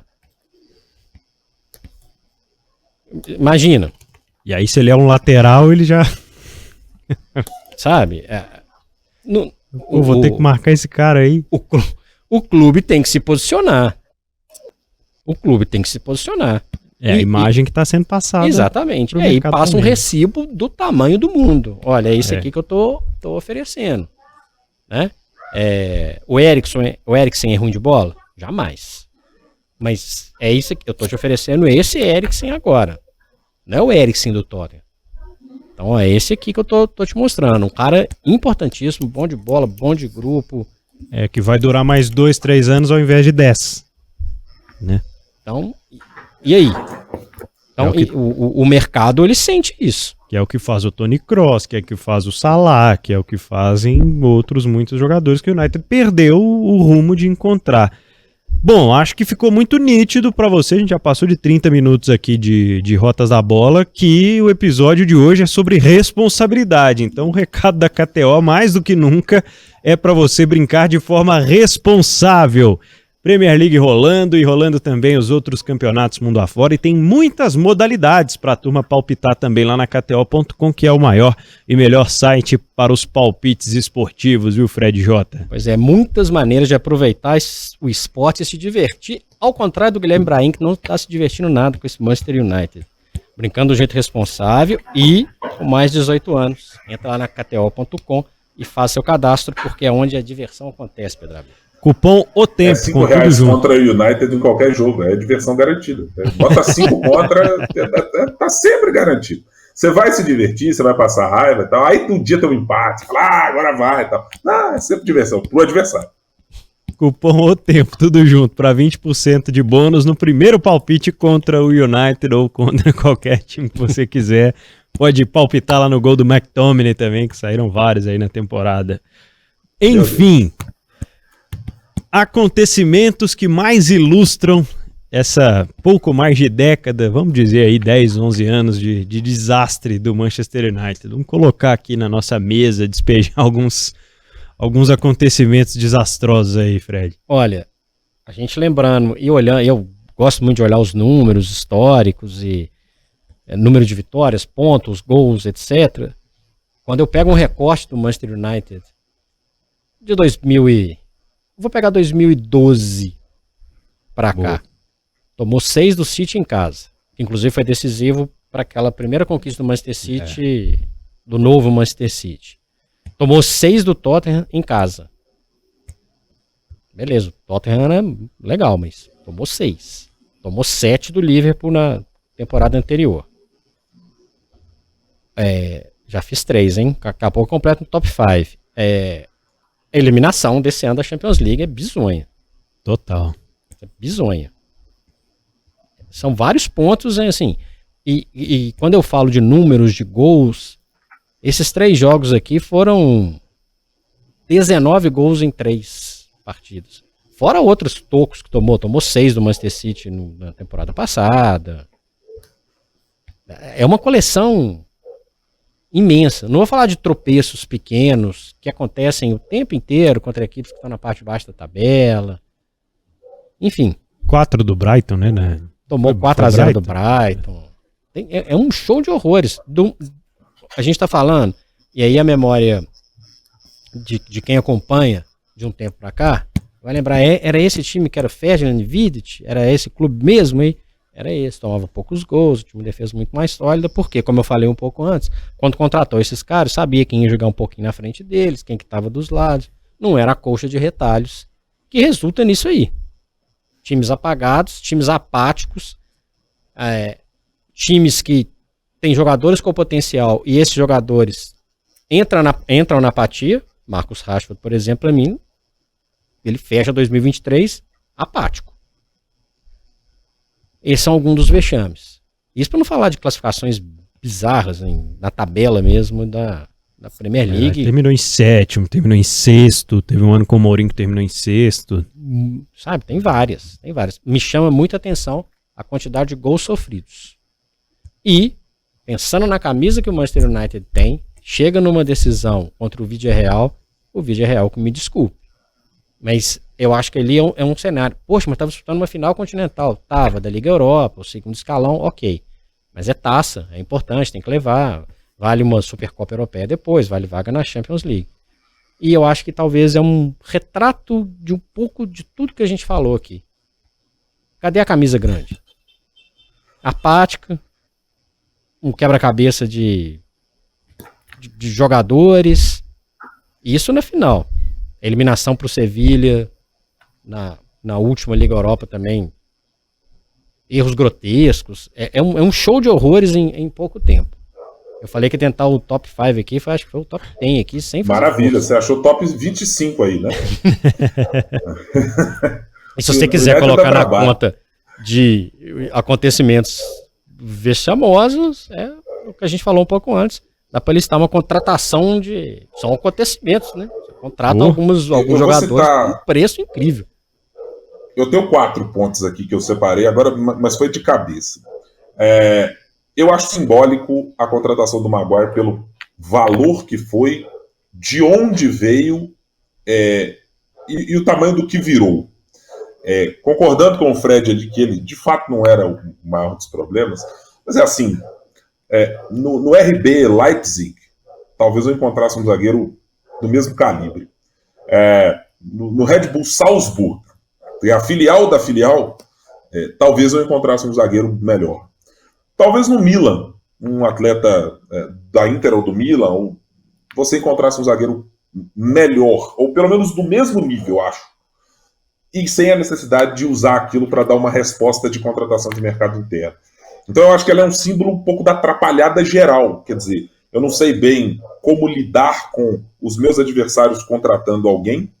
Imagina. E aí se ele é um lateral, ele já... Sabe? Eu vou ter que marcar esse cara aí. O clube tem que se posicionar. A imagem que está sendo passada. Exatamente. E aí passa também um recibo do tamanho do mundo. Olha, é isso aqui que eu tô oferecendo. Né? O Eriksen é ruim de bola? Jamais. Mas é isso aqui. Eu tô te oferecendo esse Eriksen agora. Não é o Eriksen do Tottenham. Então é esse aqui que eu tô te mostrando. Um cara importantíssimo, bom de bola, bom de grupo. Que vai durar mais 2, 3 anos ao invés de 10. Né? Então, e aí? Então, o mercado, ele sente isso. Que é o que faz o Toni Kroos, que é o que faz o Salah, que é o que fazem muitos jogadores que o United perdeu o rumo de encontrar. Bom, acho que ficou muito nítido para você, a gente já passou de 30 minutos aqui de Rotas da Bola, que o episódio de hoje é sobre responsabilidade. Então o recado da KTO, mais do que nunca, é para você brincar de forma responsável. Premier League rolando e rolando também os outros campeonatos mundo afora, e tem muitas modalidades para a turma palpitar também lá na KTO.com, que é o maior e melhor site para os palpites esportivos, viu, Fred Jota? Pois é, muitas maneiras de aproveitar o esporte e se divertir, ao contrário do Guilherme Brahim, que não está se divertindo nada com esse Manchester United. Brincando do jeito responsável e com mais de 18 anos. Entra lá na KTO.com e faça seu cadastro, porque é onde a diversão acontece, Pedro. Cupom O Tempo, R$5 com tudo junto. contra o United em qualquer jogo, é diversão garantida. Bota 5 contra, tá sempre garantido. Você vai se divertir, você vai passar raiva e tal, aí um dia tem um empate, fala, agora vai e tal. Não, é sempre diversão, pro adversário. Cupom O Tempo, tudo junto, para 20% de bônus no primeiro palpite contra o United ou contra qualquer time que você quiser. Pode palpitar lá no gol do McTominay também, que saíram vários aí na temporada. Enfim, acontecimentos que mais ilustram essa pouco mais de década, vamos dizer aí 10, 11 anos de desastre do Manchester United. Vamos colocar aqui na nossa mesa, despejar alguns acontecimentos desastrosos aí, Fred. Olha, a gente lembrando e olhando, eu gosto muito de olhar os números históricos e número de vitórias, pontos, gols, etc. Quando eu pego um recorte do Manchester United de 2012 para cá, tomou 6 do City em casa, que inclusive foi decisivo para aquela primeira conquista do Manchester City, do novo Manchester City. Tomou 6 do Tottenham em casa. Beleza, o Tottenham é legal, mas tomou 6. Tomou 7 do Liverpool na temporada anterior. Já fiz 3, hein? Acabou completo no top 5. A eliminação desse ano da Champions League é bizonha. Total. É bizonha. São vários pontos, assim. E quando eu falo de números de gols, esses 3 jogos aqui foram 19 gols em 3 partidas. Fora outros tocos que tomou 6 do Manchester City na temporada passada. É uma coleção imensa. Não vou falar de tropeços pequenos que acontecem o tempo inteiro contra equipes que estão na parte de baixo da tabela. Enfim. 4 do Brighton, né? Tomou 4-0 do Brighton. É um show de horrores. A gente está falando, e aí a memória de quem acompanha de um tempo para cá, vai lembrar, era esse time que era Ferdinand Vidic? Era esse clube mesmo aí? Era esse, tomava poucos gols, o time de defesa muito mais sólida, porque, como eu falei um pouco antes, quando contratou esses caras, sabia quem ia jogar um pouquinho na frente deles, quem que estava dos lados, não era a colcha de retalhos, que resulta nisso aí. Times apagados, times apáticos, times que têm jogadores com potencial e esses jogadores entram na apatia. Marcus Rashford, por exemplo, para mim, ele fecha 2023 apático. Esses são alguns dos vexames. Isso para não falar de classificações bizarras na tabela mesmo da Premier League. Terminou em 7º, terminou em 6º, teve um ano com o Mourinho que terminou em 6º. Sabe, tem várias. Me chama muita atenção a quantidade de gols sofridos. E, pensando na camisa que o Manchester United tem, chega numa decisão contra o Villarreal que me desculpe. Mas eu acho que ali é um cenário. Poxa, mas estava disputando uma final continental. Tava, da Liga Europa, o segundo escalão, ok. Mas é taça, é importante, tem que levar. Vale uma Supercopa Europeia depois, vale vaga na Champions League. E eu acho que talvez é um retrato de um pouco de tudo que a gente falou aqui. Cadê a camisa grande? Apática, um quebra-cabeça de jogadores. Isso na final. Eliminação para o Sevilha na última Liga Europa também. Erros grotescos. É um show de horrores em pouco tempo. Eu falei que ia tentar o top 5 aqui, acho que foi o top 10 aqui, sem fazer Maravilha, força. você achou top 25 aí, né? E se você quiser colocar na conta de acontecimentos vexamosos, é o que a gente falou um pouco antes, dá para listar uma contratação de... São acontecimentos, né? Você contrata alguns jogadores com um preço incrível. Eu tenho 4 pontos aqui que eu separei agora, mas foi de cabeça. Eu acho simbólico a contratação do Maguire pelo valor que foi, de onde veio e o tamanho do que virou. concordando com o Fred de que ele de fato não era o maior dos problemas, mas é assim, no RB Leipzig, talvez eu encontrasse um zagueiro do mesmo calibre. No Red Bull Salzburg, que é a filial da filial, talvez eu encontrasse um zagueiro melhor. Talvez no Milan, um atleta da Inter ou do Milan, ou você encontrasse um zagueiro melhor, ou pelo menos do mesmo nível, acho, e sem a necessidade de usar aquilo para dar uma resposta de contratação de mercado interno. Então eu acho que ela é um símbolo um pouco da atrapalhada geral, quer dizer, eu não sei bem como lidar com os meus adversários contratando alguém,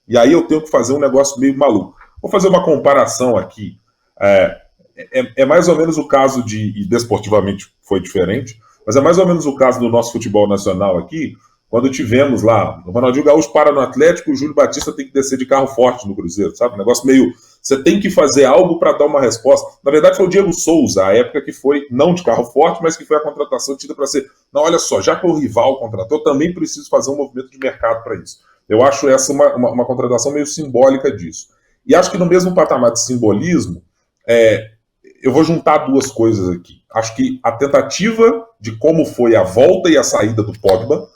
e aí eu tenho que fazer um negócio meio maluco. Vou fazer uma comparação aqui. É mais ou menos o caso e desportivamente foi diferente, mas é mais ou menos o caso do nosso futebol nacional aqui, quando tivemos lá, o Ronaldinho Gaúcho para no Atlético, o Júlio Batista tem que descer de carro forte no Cruzeiro, sabe? Um negócio meio, você tem que fazer algo para dar uma resposta. Na verdade foi o Diego Souza, a época que foi, não de carro forte, mas que foi a contratação tida para ser, não, olha só, já que o rival contratou, eu também preciso fazer um movimento de mercado para isso. Eu acho essa uma contratação meio simbólica disso. E acho que no mesmo patamar de simbolismo, eu vou juntar duas coisas aqui. Acho que a tentativa de como foi a volta e a saída do Pogba,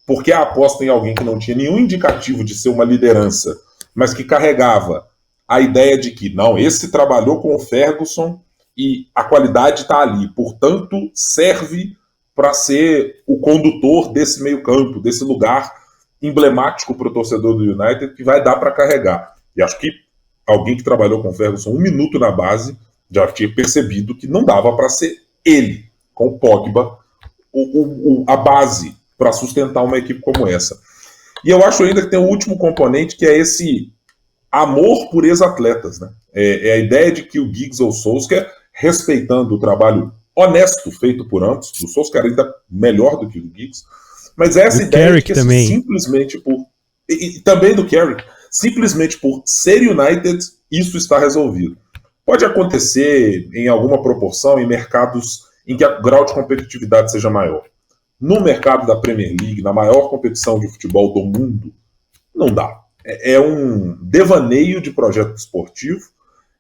porque a aposta em alguém que não tinha nenhum indicativo de ser uma liderança, mas que carregava a ideia de que, não, esse trabalhou com o Ferguson e a qualidade está ali, portanto, serve para ser o condutor desse meio campo, desse lugar emblemático para o torcedor do United, que vai dar para carregar. E acho que alguém que trabalhou com o Ferguson 1 minuto na base já tinha percebido que não dava para ser ele, com o Pogba, a base para sustentar uma equipe como essa. E eu acho ainda que tem um último componente, que é esse amor por ex-atletas, né? É a ideia de que o Giggs ou o Solskjaer, respeitando o trabalho honesto feito por ambos, o Solskjaer ainda melhor do que o Giggs, mas essa ideia de que simplesmente por... E também do Carrick, simplesmente por ser United, isso está resolvido. Pode acontecer em alguma proporção em mercados em que o grau de competitividade seja maior. No mercado da Premier League, na maior competição de futebol do mundo, não dá. É um devaneio de projeto esportivo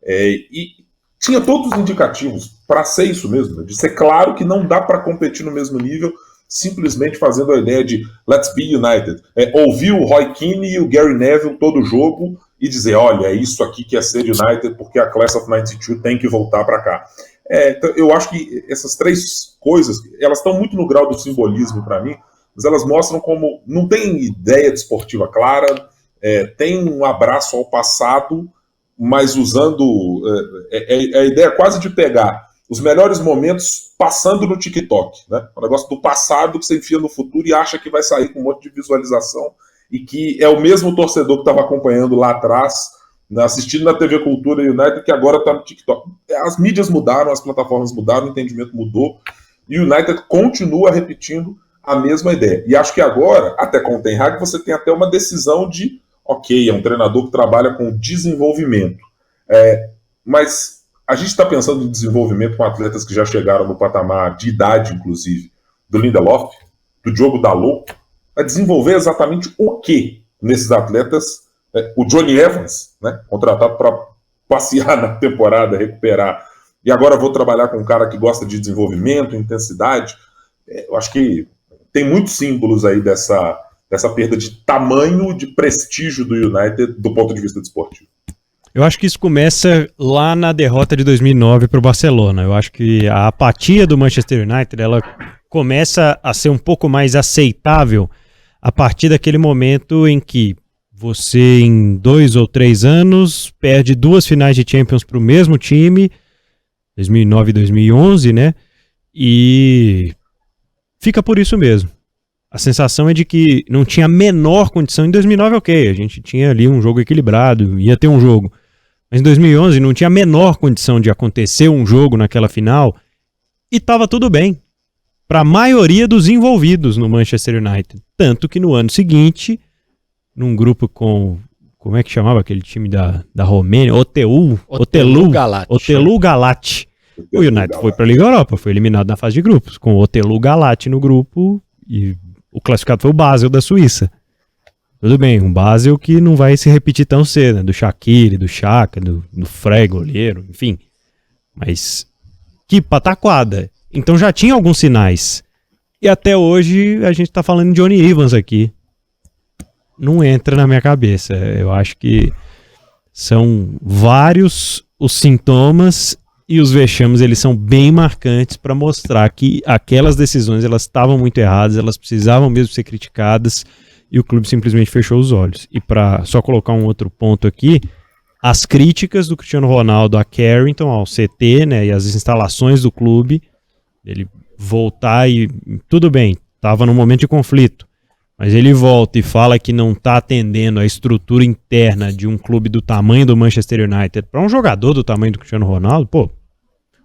e tinha todos os indicativos para ser isso mesmo, de ser claro que não dá para competir no mesmo nível simplesmente fazendo a ideia de let's be United. Ouvir o Roy Keane e o Gary Neville todo jogo e dizer, olha, é isso aqui que é ser United porque a Class of 92 tem que voltar para cá. Então, eu acho que essas três coisas, elas estão muito no grau do simbolismo para mim, mas elas mostram como não tem ideia desportiva clara, tem um abraço ao passado, mas usando a ideia quase de pegar os melhores momentos passando no TikTok, né? O negócio do passado que você enfia no futuro e acha que vai sair com um monte de visualização e que é o mesmo torcedor que estava acompanhando lá atrás, assistindo na TV Cultura United, que agora está no TikTok. As mídias mudaram, as plataformas mudaram, o entendimento mudou, e o United continua repetindo a mesma ideia. E acho que agora, até com o Ten Hag, você tem até uma decisão de, ok, é um treinador que trabalha com desenvolvimento. Mas a gente está pensando em desenvolvimento com atletas que já chegaram no patamar de idade, inclusive, do Lindelof, do Diogo Dalot, a desenvolver exatamente o que nesses atletas. O Johnny Evans, né, contratado para passear na temporada, recuperar, e agora vou trabalhar com um cara que gosta de desenvolvimento, intensidade. Eu acho que tem muitos símbolos aí dessa perda de tamanho, de prestígio do United do ponto de vista desportivo. Eu acho que isso começa lá na derrota de 2009 para o Barcelona. Eu acho que a apatia do Manchester United ela começa a ser um pouco mais aceitável a partir daquele momento em que você, em 2 ou 3 anos, perde 2 finais de Champions para o mesmo time, 2009 e 2011, né? E fica por isso mesmo. A sensação é de que não tinha a menor condição. Em 2009, ok, a gente tinha ali um jogo equilibrado, ia ter um jogo. Mas em 2011 não tinha a menor condição de acontecer um jogo naquela final e estava tudo bem para a maioria dos envolvidos no Manchester United. Tanto que no ano seguinte, num grupo com... Como é que chamava aquele time da Romênia? Otelu Galati. O United foi para a Liga Europa, foi eliminado na fase de grupos, com o Otelu Galati no grupo e o classificado foi o Basel da Suíça. Tudo bem, um Basel que não vai se repetir tão cedo, né? Do Shaqiri, do Xhaka, do Frey, goleiro, enfim. Mas que pataquada. Então já tinha alguns sinais. E até hoje a gente tá falando de Johnny Evans aqui. Não entra na minha cabeça. Eu acho que são vários os sintomas e os vexames, eles são bem marcantes para mostrar que aquelas decisões elas estavam muito erradas, elas precisavam mesmo ser criticadas e o clube simplesmente fechou os olhos. E para só colocar um outro ponto aqui, as críticas do Cristiano Ronaldo a Carrington, ao CT, né, e as instalações do clube, ele voltar e tudo bem, estava num momento de conflito, mas ele volta e fala que não está atendendo a estrutura interna de um clube do tamanho do Manchester United para um jogador do tamanho do Cristiano Ronaldo. Pô,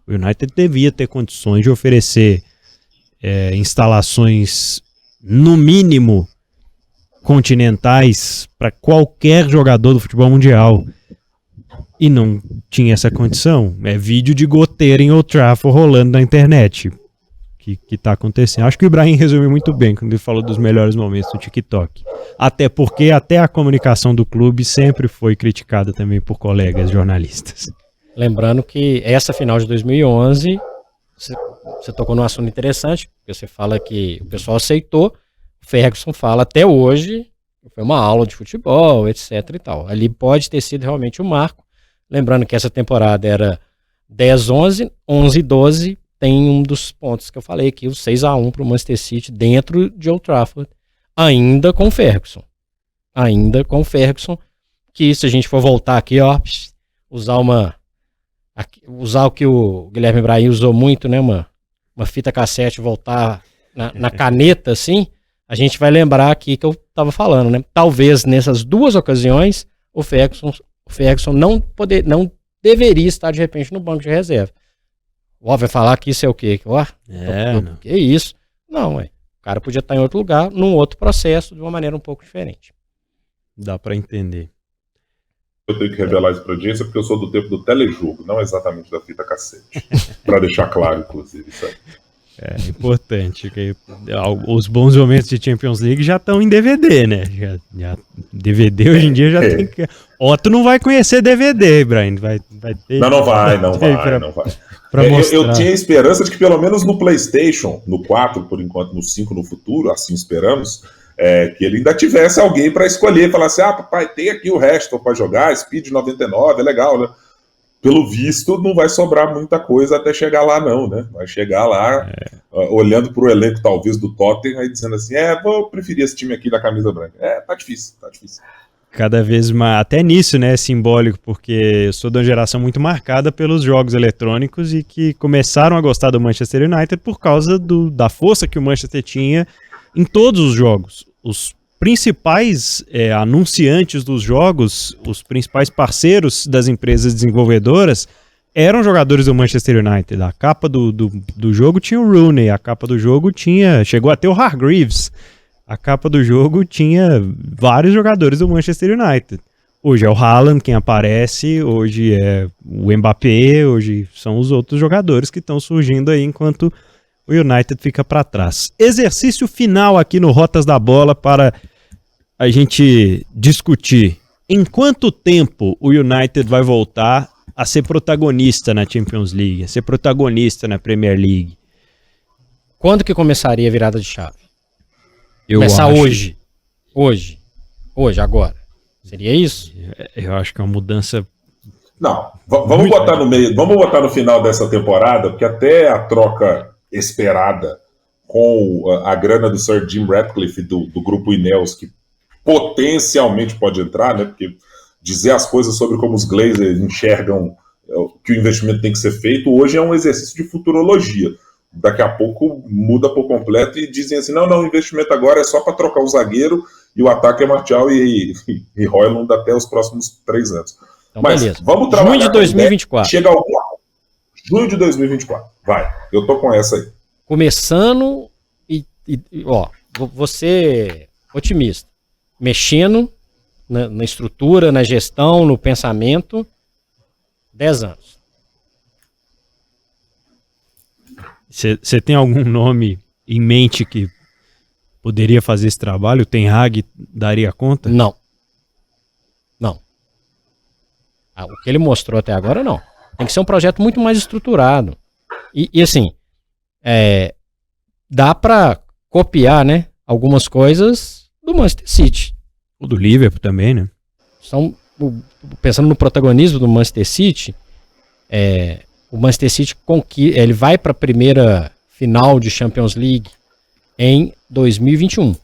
o United devia ter condições de oferecer instalações, no mínimo, continentais para qualquer jogador do futebol mundial. E não tinha essa condição. É vídeo de goteira em Old Trafford rolando na internet que tá acontecendo. Acho que o Ibrahim resumiu muito bem quando ele falou dos melhores momentos do TikTok. Até porque até a comunicação do clube sempre foi criticada também por colegas jornalistas. Lembrando que essa final de 2011, você tocou num assunto interessante, porque você fala que o pessoal aceitou, o Ferguson fala até hoje, foi uma aula de futebol, etc e tal. Ali pode ter sido realmente o marco. Lembrando que essa temporada era 10-11, 11-12, tem um dos pontos que eu falei aqui, o 6-1 para o Manchester City dentro de Old Trafford, ainda com o Ferguson. Ainda com o Ferguson, que se a gente for voltar aqui, ó, usar o que o Guilherme Ibrahim usou muito, né, uma fita cassete, voltar na caneta, assim, a gente vai lembrar aqui que eu estava falando, né? Talvez nessas duas ocasiões o Ferguson não deveria estar de repente no banco de reserva. Ó, vai falar que isso é o quê? Que isso? Não, o cara podia estar em outro lugar, num outro processo, de uma maneira um pouco diferente. Dá para entender. Eu tenho que revelar isso pra audiência porque eu sou do tempo do telejogo, não exatamente da fita cassete. Para deixar claro, inclusive, isso aí. É importante, que os bons momentos de Champions League já estão em DVD, né? Já DVD hoje em dia já tem que... Otto não vai conhecer DVD, Brian. Vai ter... Não vai. Eu tinha esperança de que pelo menos no PlayStation, no 4 por enquanto, no 5 no futuro, assim esperamos, que ele ainda tivesse alguém para escolher, falar assim, papai, tem aqui o resto para jogar, Speed 99, é legal, né? Pelo visto, não vai sobrar muita coisa até chegar lá, não, né? Vai chegar lá, olhando para o elenco, talvez, do Tottenham, e dizendo assim, vou preferir esse time aqui da camisa branca. Tá difícil. Cada vez mais, até nisso, né, é simbólico, porque eu sou de uma geração muito marcada pelos jogos eletrônicos e que começaram a gostar do Manchester United por causa da força que o Manchester tinha em todos os jogos. Os principais anunciantes dos jogos, os principais parceiros das empresas desenvolvedoras eram jogadores do Manchester United. A capa do jogo tinha o Rooney, a capa do jogo chegou até o Hargreaves. A capa do jogo tinha vários jogadores do Manchester United. Hoje é o Haaland quem aparece, hoje é o Mbappé, hoje são os outros jogadores que estão surgindo aí enquanto o United fica para trás. Exercício final aqui no Rotas da Bola para a gente discutir em quanto tempo o United vai voltar a ser protagonista na Champions League, a ser protagonista na Premier League. Quando que começaria a virada de chave? Começar hoje. Hoje, agora. Seria isso? Eu acho que é uma mudança... Não, vamos botar no meio, vamos botar no final dessa temporada, porque até a troca esperada com a grana do Sir Jim Ratcliffe do grupo Ineos, que potencialmente pode entrar, né? Porque dizer as coisas sobre como os Glazers enxergam que o investimento tem que ser feito, hoje é um exercício de futurologia. Daqui a pouco muda por completo e dizem assim, não, o investimento agora é só para trocar o zagueiro e o ataque é Martial e Højlund até os próximos 3 anos. Então, mas beleza. Vamos trabalhar. Junho de 2024. Chega alguma coisa. Junho de 2024. Vai. Eu tô com essa aí. Começando você otimista. Mexendo na estrutura, na gestão, no pensamento. 10 anos. Você tem algum nome em mente que poderia fazer esse trabalho? O Ten Hag daria conta? Não. O que ele mostrou até agora, não. Tem que ser um projeto muito mais estruturado. E assim, dá pra copiar, né, algumas coisas do Manchester City. O do Liverpool também, né? Pensando no protagonismo do Manchester City, o Manchester City ele vai para a primeira final de Champions League em 2021,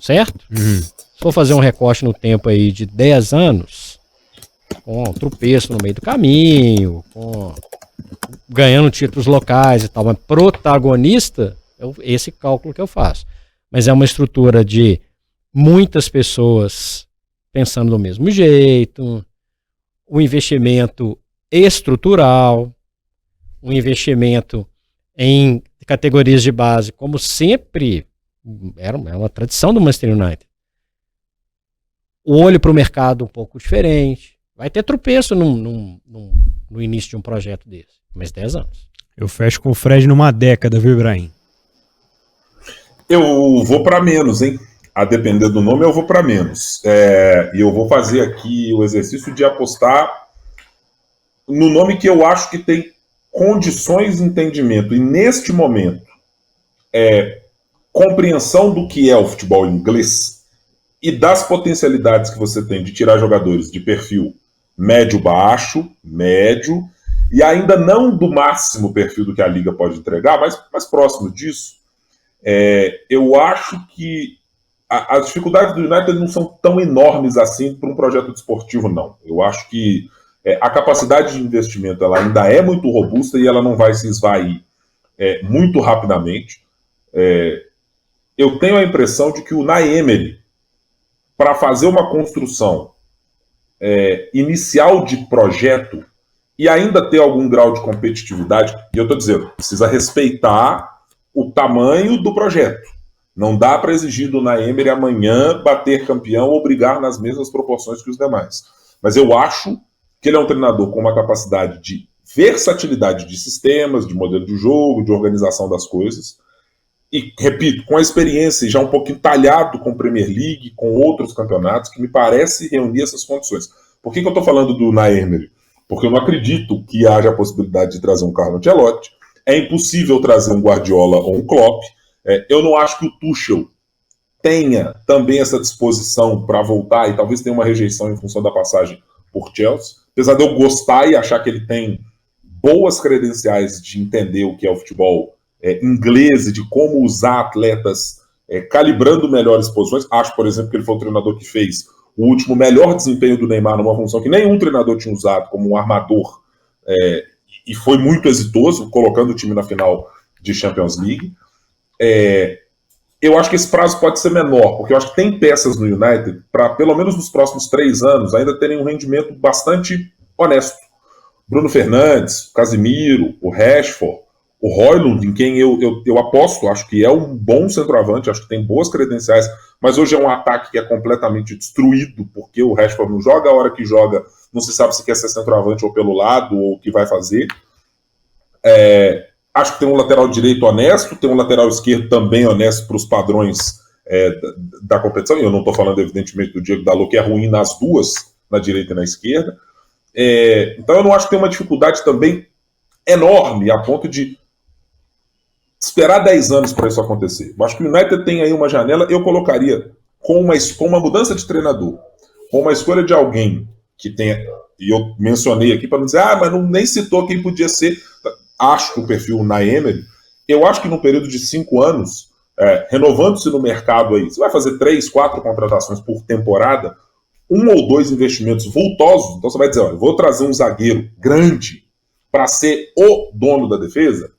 certo? Se for fazer um recorte no tempo aí de 10 anos, com um tropeço no meio do caminho, ganhando títulos locais e tal, mas protagonista, esse cálculo que eu faço. Mas é uma estrutura de muitas pessoas pensando do mesmo jeito, um investimento estrutural, um investimento em categorias de base, como sempre é uma tradição do Manchester United. O olho para o mercado um pouco diferente. Vai ter tropeço no início de um projeto desse, mas 10 anos. Eu fecho com o Fred numa década, viu, Ibrahim? Eu vou para menos, hein? A depender do nome, eu vou para menos. E eu vou fazer aqui o exercício de apostar no nome que eu acho que tem condições de entendimento. E neste momento, compreensão do que é o futebol inglês e das potencialidades que você tem de tirar jogadores de perfil médio-baixo, médio, e ainda não do máximo perfil do que a Liga pode entregar, mas mais próximo disso. Eu acho que as dificuldades do United não são tão enormes assim para um projeto desportivo, não. Eu acho que a capacidade de investimento ela ainda é muito robusta e ela não vai se esvair muito rapidamente. Eu tenho a impressão de que o Unai Emery, para fazer uma construção inicial de projeto e ainda ter algum grau de competitividade, e eu estou dizendo, precisa respeitar o tamanho do projeto. Não dá para exigir do Unai Emery amanhã bater campeão ou brigar nas mesmas proporções que os demais. Mas eu acho que ele é um treinador com uma capacidade de versatilidade de sistemas, de modelo de jogo, de organização das coisas. E, repito, com a experiência e já um pouquinho talhado com Premier League, com outros campeonatos, que me parece reunir essas condições. Por que eu estou falando do Unai Emery? Porque eu não acredito que haja a possibilidade de trazer um Carlo Ancelotti. É impossível trazer um Guardiola ou um Klopp. Eu não acho que o Tuchel tenha também essa disposição para voltar e talvez tenha uma rejeição em função da passagem por Chelsea. Apesar de eu gostar e achar que ele tem boas credenciais de entender o que é o futebol inglês e de como usar atletas calibrando melhores posições. Acho, por exemplo, que ele foi o treinador que fez o último melhor desempenho do Neymar numa função que nenhum treinador tinha usado, como um armador, e foi muito exitoso, colocando o time na final de Champions League. Eu acho que esse prazo pode ser menor, porque eu acho que tem peças no United para, pelo menos nos próximos 3 anos, ainda terem um rendimento bastante honesto. Bruno Fernandes, o Casemiro, o Rashford, o Højlund, em quem eu aposto, acho que é um bom centroavante, acho que tem boas credenciais, mas hoje é um ataque que é completamente destruído, porque o Rashford não joga a hora que joga, não se sabe se quer ser centroavante ou pelo lado, ou o que vai fazer. Acho que tem um lateral direito honesto, tem um lateral esquerdo também honesto para os padrões da competição, e eu não estou falando, evidentemente, do Diego Dalot, que é ruim nas duas, na direita e na esquerda. Então eu não acho que tem uma dificuldade também enorme, a ponto de esperar 10 anos para isso acontecer. Eu acho que o United tem aí uma janela, eu colocaria com uma mudança de treinador, com uma escolha de alguém que tenha, e eu mencionei aqui para não dizer, mas nem citou quem podia ser. Acho que o perfil Unai Emery, eu acho que num período de 5 anos, renovando-se no mercado aí, você vai fazer 3, 4 contratações por temporada, 1 ou 2 investimentos vultosos, então você vai dizer, olha, vou trazer um zagueiro grande para ser o dono da defesa,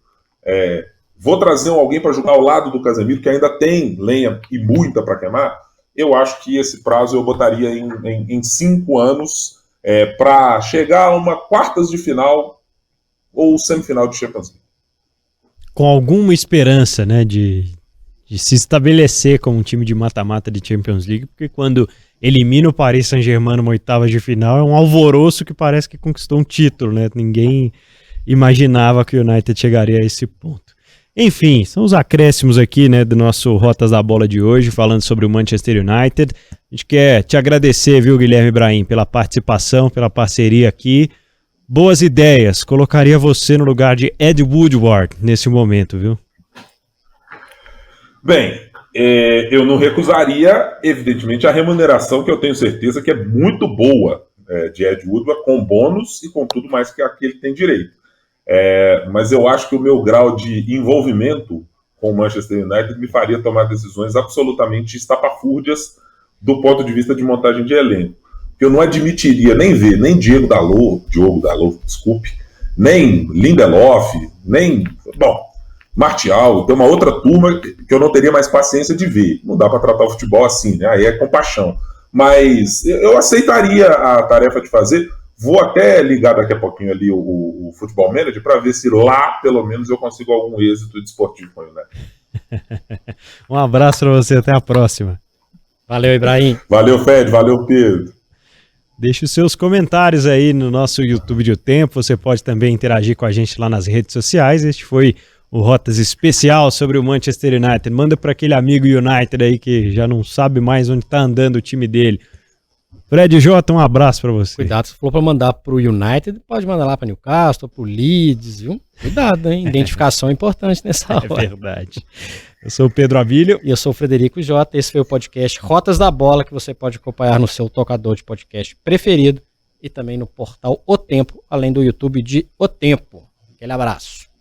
vou trazer alguém para jogar ao lado do Casemiro, que ainda tem lenha e muita para queimar. Eu acho que esse prazo eu botaria em 5 anos para chegar a uma quartas de final ou semifinal de Champions League. Com alguma esperança, né, de se estabelecer como um time de mata-mata de Champions League, porque quando elimina o Paris Saint-Germain numa oitava de final, é um alvoroço que parece que conquistou um título, né? Ninguém imaginava que o United chegaria a esse ponto. Enfim, são os acréscimos aqui, né, do nosso Rotas da Bola de hoje, falando sobre o Manchester United. A gente quer te agradecer, viu, Guilherme Brahim, pela participação, pela parceria aqui. Boas ideias. Colocaria você no lugar de Ed Woodward nesse momento, viu? Bem, eu não recusaria, evidentemente, a remuneração que eu tenho certeza que é muito boa de Ed Woodward, com bônus e com tudo mais que ele tem direito. Mas eu acho que o meu grau de envolvimento com o Manchester United me faria tomar decisões absolutamente estapafúrdias do ponto de vista de montagem de elenco. Eu não admitiria nem ver nem Diogo Dalot, desculpe, nem Lindelof, nem Martial. Tem uma outra turma que eu não teria mais paciência de ver. Não dá para tratar o futebol assim, né? Aí é compaixão. Mas eu aceitaria a tarefa de fazer. Vou até ligar daqui a pouquinho ali o Futebol Manager para ver se lá, pelo menos, eu consigo algum êxito desportivo com ele, né? Um abraço para você, até a próxima. Valeu, Ibrahim. Valeu, Fed, valeu, Pedro. Deixe os seus comentários aí no nosso YouTube de O Tempo. Você pode também interagir com a gente lá nas redes sociais. Este foi o Rotas especial sobre o Manchester United. Manda para aquele amigo United aí que já não sabe mais onde está andando o time dele. Fred Jota, um abraço para você. Cuidado, se for para mandar pro United, pode mandar lá para Newcastle, pro Leeds, viu? Cuidado, hein? Identificação é importante nessa hora. É verdade. Eu sou o Pedro Abílio. E eu sou o Frederico Jota. Esse foi o podcast Rotas da Bola, que você pode acompanhar no seu tocador de podcast preferido e também no portal O Tempo, além do YouTube de O Tempo. Aquele abraço.